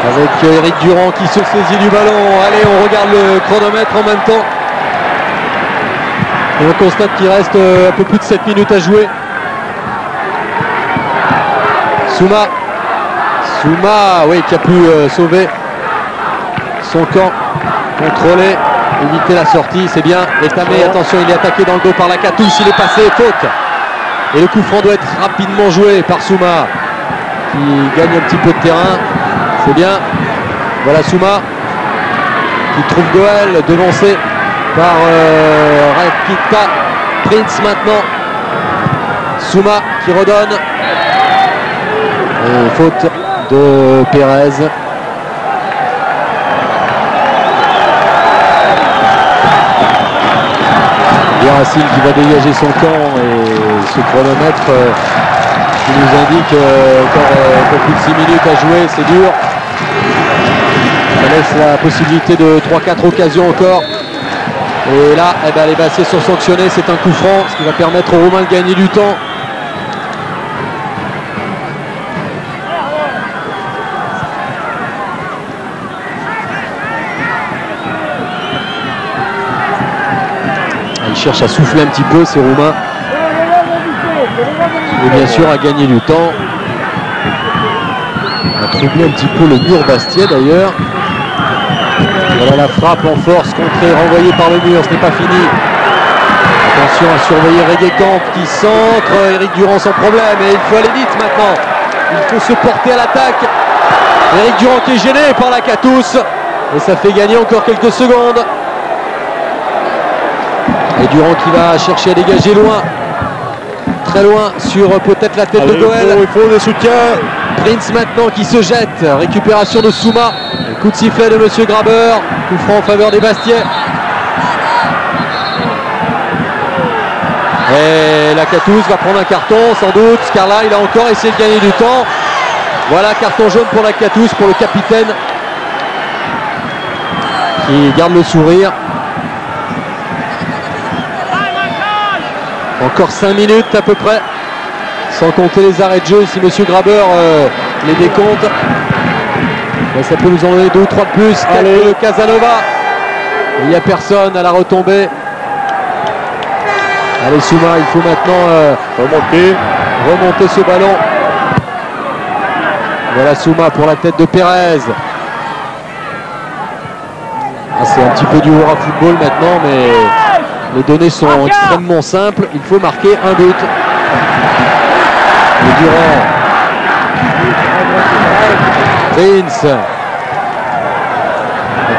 Avec Eric Durand qui se saisit du ballon. Allez, on regarde le chronomètre en même temps. Et on constate qu'il reste un peu plus de 7 minutes à jouer. Souma, oui, qui a pu sauver son camp, contrôler, éviter la sortie, c'est bien. Et Tamé, attention, il est attaqué dans le dos par Lakatos, il est passé, faute. Et le coup franc doit être rapidement joué par Souma, qui gagne un petit peu de terrain, c'est bien. Voilà Souma, qui trouve Goël, devancé par Rakita. Prince maintenant. Souma qui redonne. Et faute de Pérez. Racine qui va dégager son camp et ce chronomètre qui nous indique encore plus de 6 minutes à jouer, c'est dur. Ça laisse la possibilité de 3-4 occasions encore. Et là, eh ben, les Bassiers sont sanctionnés, c'est un coup franc, ce qui va permettre aux Roumains de gagner du temps. Ils cherchent à souffler un petit peu ces Roumains. Et bien sûr à gagner du temps. On a troublé un petit peu le mur Bastiais d'ailleurs. Voilà la frappe en force contrée, renvoyée par le mur, ce n'est pas fini. Attention à surveiller Regekamp qui centre, Eric Durand sans problème et il faut aller vite maintenant. Il faut se porter à l'attaque. Eric Durand qui est gêné par Lakatos et ça fait gagner encore quelques secondes. Et Durand qui va chercher à dégager loin, très loin sur peut-être la tête de Goël. Il faut des soutiens. Prince maintenant qui se jette, récupération de Souma, coup de sifflet de Monsieur Graber, coup franc en faveur des Bastiais. Et Lakatos va prendre un carton sans doute, car là il a encore essayé de gagner du temps. Voilà, carton jaune pour Lakatos, pour le capitaine qui garde le sourire. Encore 5 minutes à peu près, sans compter les arrêts de jeu. Si Monsieur Graber les décompte, ben, ça peut nous en donner 2 ou 3 de plus. Allez, Casanova. Il n'y a personne à la retombée. Allez Souma, il faut maintenant remonter ce ballon. Voilà Souma pour la tête de Pérez. Ah, c'est un petit peu du hurrah football maintenant, mais les données sont extrêmement simples. Il faut marquer un but. Et Durand. Prince.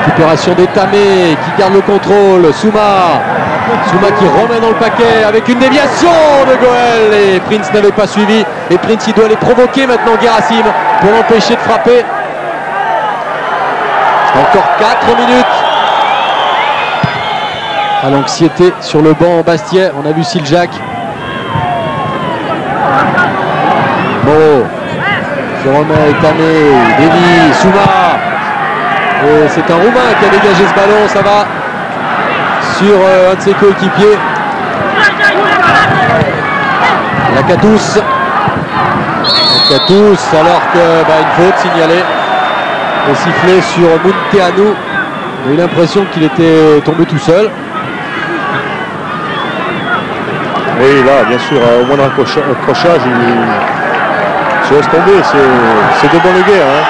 Récupération des Tamé qui garde le contrôle. Souma qui remet dans le paquet avec une déviation de Goël. Et Prince n'avait pas suivi. Et Prince il doit les provoquer maintenant, Gerasim, pour l'empêcher de frapper. Encore 4 minutes. À l'anxiété sur le banc Bastiais, on a vu Siljac. Moreau qui remet Tamé, Denis, Souma. Et c'est un Roumain qui a dégagé ce ballon, ça va sur un de ses coéquipiers. Lakatos alors que une faute signalée et sifflée sur Munteanu. On a eu l'impression qu'il était tombé tout seul. Oui, là, bien sûr, au moins d'un crochage, il se laisse tomber. C'est de bonne guerre. Hein.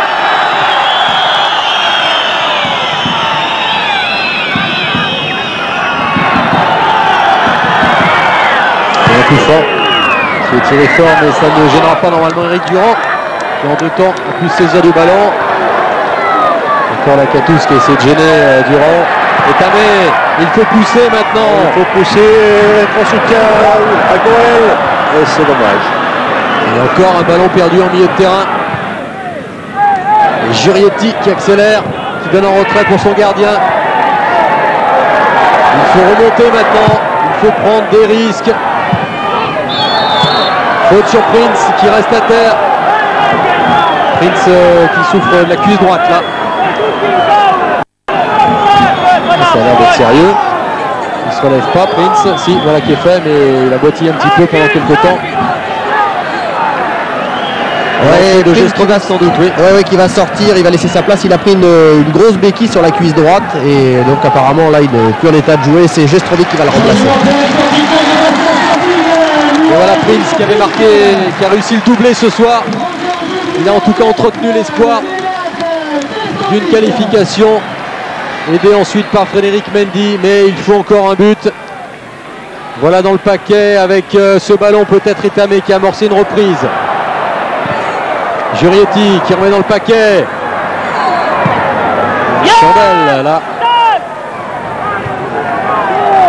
Un coup franc qui est tiré fort, mais ça ne gênera pas normalement Eric Durand qui en 2 temps a pu saisir du ballon. Encore Lakatos qui essaie de gêner Durand. Et Tamé, il faut pousser maintenant. Il faut pousser, être en soutien à Goël. Et c'est dommage. Et encore un ballon perdu en milieu de terrain. Et Jurietti qui accélère, qui donne en retrait pour son gardien. Il faut remonter maintenant. Il faut prendre des risques. Faute sur Prince qui reste à terre. Prince qui souffre de la cuisse droite là. Ça a l'air d'être sérieux. Il se relève pas, Prince. Si, voilà qui est fait, mais il a boitillé un petit peu pendant quelques temps. Ouais, de Jestrovic sans doute, oui. Ouais, qui va sortir, il va laisser sa place. Il a pris une grosse béquille sur la cuisse droite et donc apparemment là il n'est plus en état de jouer. C'est Jestrovic qui va le remplacer. Et voilà Prince qui avait marqué, qui a réussi le doublé ce soir. Il a en tout cas entretenu l'espoir d'une qualification, aidé ensuite par Frédéric Mendy, mais il faut encore un but. Voilà dans le paquet avec ce ballon peut-être Etame qui a amorcé une reprise. Jurietti qui remet dans le paquet. Chandelle là.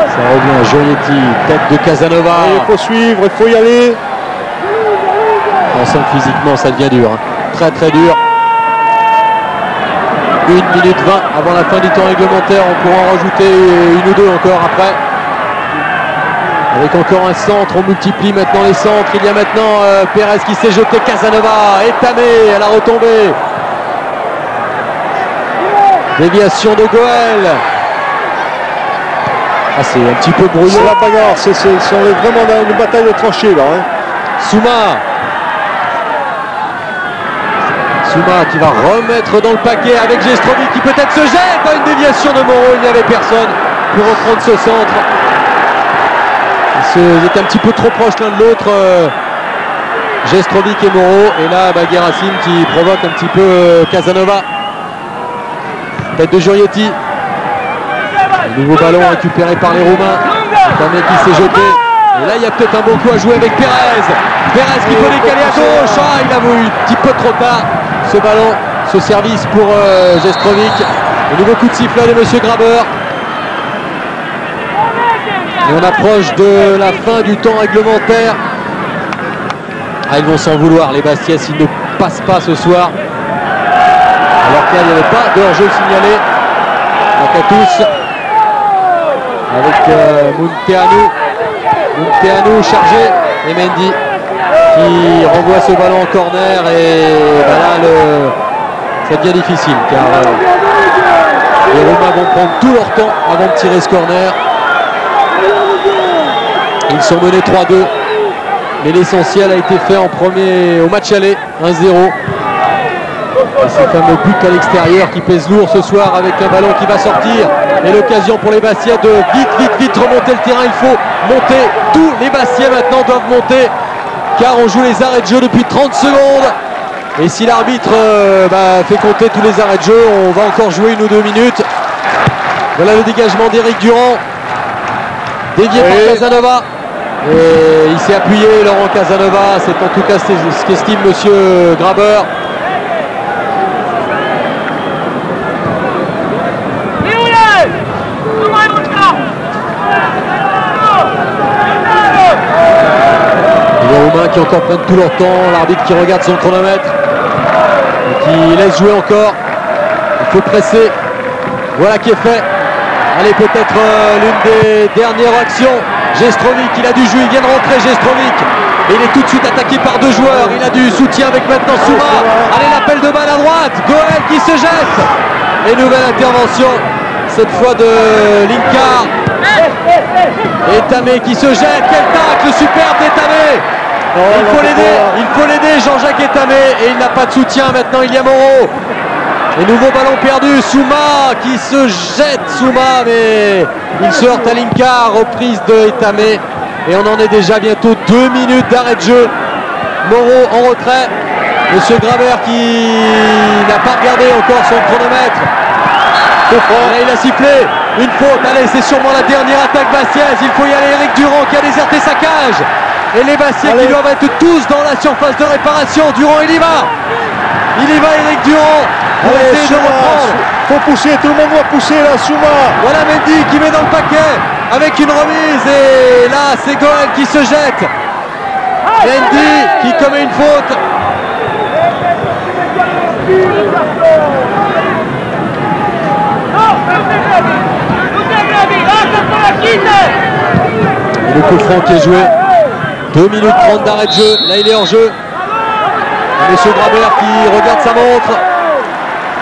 Ça revient à Jurietti, tête de Casanova. Et il faut suivre, il faut y aller. Ensemble physiquement ça devient dur, hein. Très très dur. 1 minute 20 avant la fin du temps réglementaire, on pourra en rajouter une ou deux encore après. Avec encore un centre, on multiplie maintenant les centres. Il y a maintenant Pérez qui s'est jeté, Casanova, Etame à la retombée. Déviation de Goël. Ah, c'est un petit peu brûlé. C'est la bagarre, on est vraiment dans une bataille de tranchées là. Hein. Souma qui va remettre dans le paquet avec Jestrovic qui peut-être se jette dans une déviation de Moreau. Il n'y avait personne pour reprendre ce centre. Ils étaient un petit peu trop proches l'un de l'autre, Jestrovic et Moreau. Et là, Guerracine qui provoque un petit peu Casanova. Tête de Jurietti. Le nouveau ballon récupéré par les Roumains. Etame qui s'est jeté. Et là, il y a peut-être un bon coup à jouer avec Pérez. Pérez qui peut décaler à gauche. Ah, il a voulu un petit peu trop tard ce ballon, ce service pour Jestrovic. Le nouveau coup de sifflet de Monsieur Grabeur. Et on approche de la fin du temps réglementaire. Ah, ils vont s'en vouloir, les Bastiais, s'ils ne passent pas ce soir. Alors qu'il n'y avait pas de hors-jeu signalé. Donc à tous. Avec Munteanu chargé. Et Mendy qui renvoie ce ballon en corner. Et ben là, ça devient difficile. Car les Roumains vont prendre tout leur temps avant de tirer ce corner. Ils sont menés 3-2, mais l'essentiel a été fait en premier au match aller, 1-0. Et ce fameux but à l'extérieur qui pèse lourd ce soir avec un ballon qui va sortir. Et l'occasion pour les Bastiais de vite remonter le terrain. Il faut monter, tous les Bastiais maintenant doivent monter, car on joue les arrêts de jeu depuis 30 secondes. Et si l'arbitre fait compter tous les arrêts de jeu, on va encore jouer 1 ou 2 minutes. Voilà le dégagement d'Éric Durand, dévié par Casanova. Et il s'est appuyé, Laurent Casanova, c'est en tout cas ce qu'estime Monsieur Grabeur. Les Roumains qui encore prennent tout leur temps, l'arbitre qui regarde son chronomètre et qui laisse jouer encore. Il faut presser. Voilà qui est fait. Allez, peut-être l'une des dernières actions. Jestrovic, il a du jeu, il vient de rentrer Jestrovic. Et il est tout de suite attaqué par 2 joueurs. Il a du soutien avec maintenant Souma. Allez, l'appel de balle à droite. Goël qui se jette. Et nouvelle intervention, cette fois de Linkar. Etame qui se jette. Quel tacle superbe d'Etame. Il faut l'aider, Jean-Jacques Etame. Et il n'a pas de soutien maintenant, il y a Moreau. Et nouveau ballon perdu, Souma qui se jette, mais il se heurte à Linkar, reprise de Etame. Et on en est déjà bientôt 2 minutes d'arrêt de jeu. Moreau en retrait. Monsieur Grabeur qui n'a pas regardé encore son chronomètre. Là, il a sifflé une faute. Allez, c'est sûrement la dernière attaque bastiaise. Il faut y aller. Éric Durand qui a déserté sa cage. Et les Bastiais qui doivent être tous dans la surface de réparation. Durand, il y va. Éric Durand. Pour essayer de reprendre. Faut pousser, tout le monde doit pousser là, Souma. Voilà Mendy qui met dans le paquet avec une remise. Et là, c'est Goël qui se jette. Mendy qui commet une faute. Et le coup franc qui est joué. 2 minutes 30 d'arrêt de jeu. Là, il est hors jeu. Monsieur Grabeur qui regarde sa montre.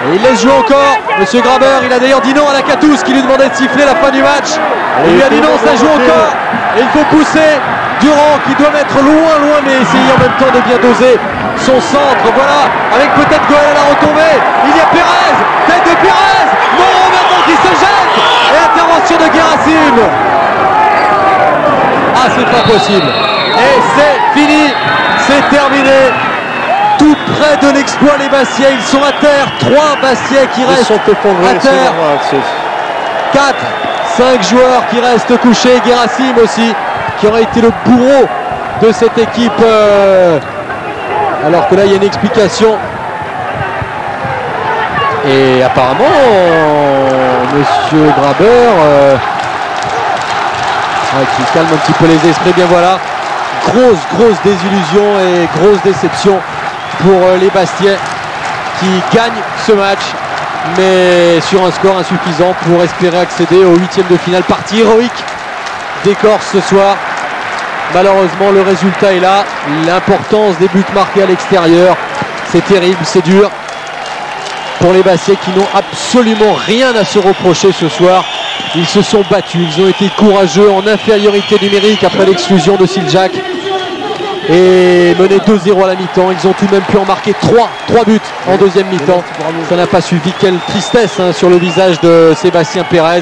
Et il laisse jouer encore. Monsieur Graber, il a d'ailleurs dit non à Lacatous qui lui demandait de siffler la fin du match. Et il lui a dit non, ça joue encore. Et il faut pousser Durand qui doit mettre loin, mais essayer en même temps de bien doser son centre. Voilà, avec peut-être Goël à la retombée. Il y a Pérez, tête de Pérez. Moreau maintenant qui se jette. Et intervention de Guérassim. Ah, c'est pas possible. Et c'est fini, c'est terminé. Tout près de l'exploit les Bastiais, ils sont à terre. 3 Bastiais qui restent à terre. 4, 5 joueurs qui restent couchés. Guérassim aussi, qui aurait été le bourreau de cette équipe. Alors que là, il y a une explication. Et apparemment, Monsieur Graber qui calme un petit peu les esprits. Bien voilà, grosse désillusion et grosse déception pour les Bastiais qui gagnent ce match, mais sur un score insuffisant pour espérer accéder au 8e de finale. Partie héroïque des Corses ce soir. Malheureusement, le résultat est là. L'importance des buts marqués à l'extérieur, c'est terrible, c'est dur pour les Bastiais qui n'ont absolument rien à se reprocher ce soir. Ils se sont battus, ils ont été courageux en infériorité numérique après l'exclusion de Siljak. Et menés 2-0 à la mi-temps, ils ont tout de même pu en marquer 3 buts en deuxième mi-temps. Ça n'a pas suffi. Quelle tristesse sur le visage de Sébastien Pérez.